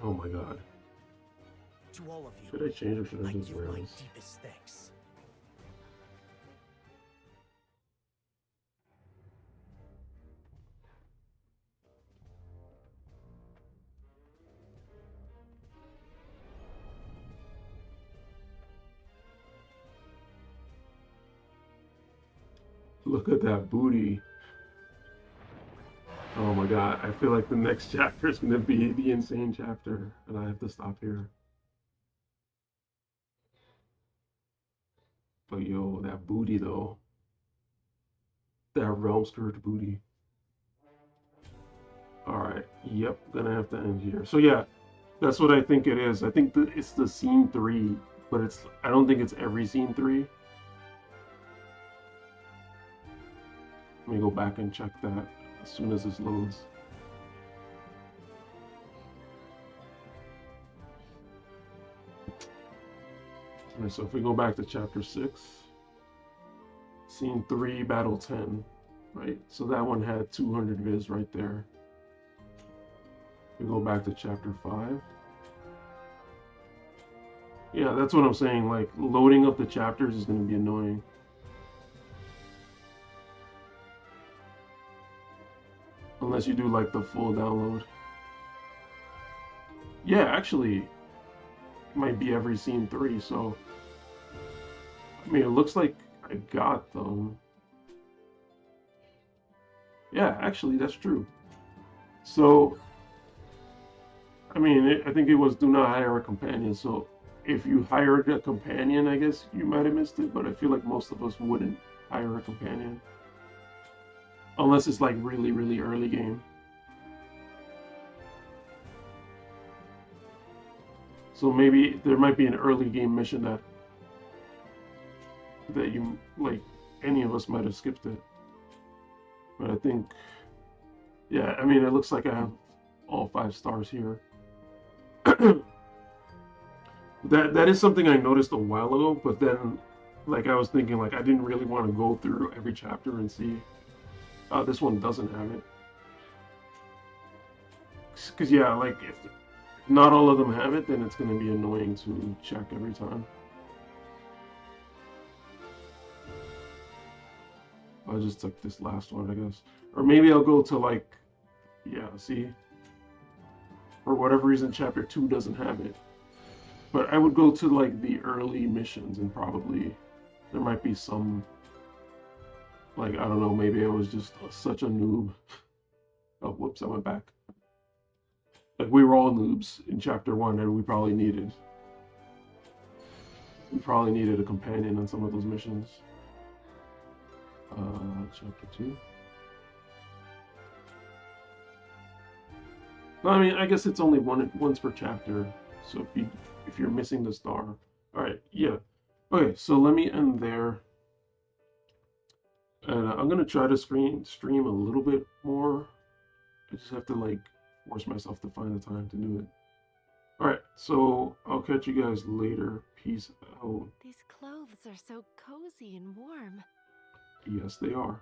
Oh my god. To all of you, Should I change or should I I just give wear my this? deepest thanks. Look at that booty. Oh my god, I feel like the next chapter is going to be the insane chapter, and I have to stop here. But yo, that booty though. That Realm Scourge booty. Alright, yep, gonna have to end here. So yeah, that's what I think it is. I think that it's the scene 3, but I don't think it's every scene 3. Let me go back and check that as soon as this loads. Alright, so if we go back to chapter 6, scene 3, battle 10, right? So that one had 200 viz right there. We go back to chapter 5. Yeah, that's what I'm saying. Like, loading up the chapters is going to be annoying. Unless you do like the full download. Yeah, actually, it might be every scene 3, so I mean, it looks like I got them. Yeah, actually, that's true. So, I mean, I think it was do not hire a companion, so if you hired a companion, I guess you might have missed it, but I feel like most of us wouldn't hire a companion. Unless it's like really, really early game. So maybe there might be an early game mission that you, like, any of us might have skipped it. But I think, yeah, I mean, it looks like I have all 5 stars here. That is something I noticed a while ago, but then, like, I was thinking, like, I didn't really want to go through every chapter and see. This one doesn't have it. Because, yeah, like, if not all of them have it, then it's going to be annoying to check every time. I'll just take this last one, I guess. Or maybe I'll go to, like, yeah, see? For whatever reason, chapter 2 doesn't have it. But I would go to, like, the early missions and probably there might be some... Like, I don't know, maybe I was just such a noob. Oh, whoops, I went back. Like, we were all noobs in chapter 1, and we probably needed a companion on some of those missions. Chapter 2. No, I mean, I guess it's only once per chapter, So if you're missing the star, all right, yeah. Okay, so let me end there, and I'm gonna try to stream a little bit more. I just have to like force myself to find the time to do it. All right, so I'll catch you guys later. Peace out. These clothes are so cozy and warm. Yes, they are.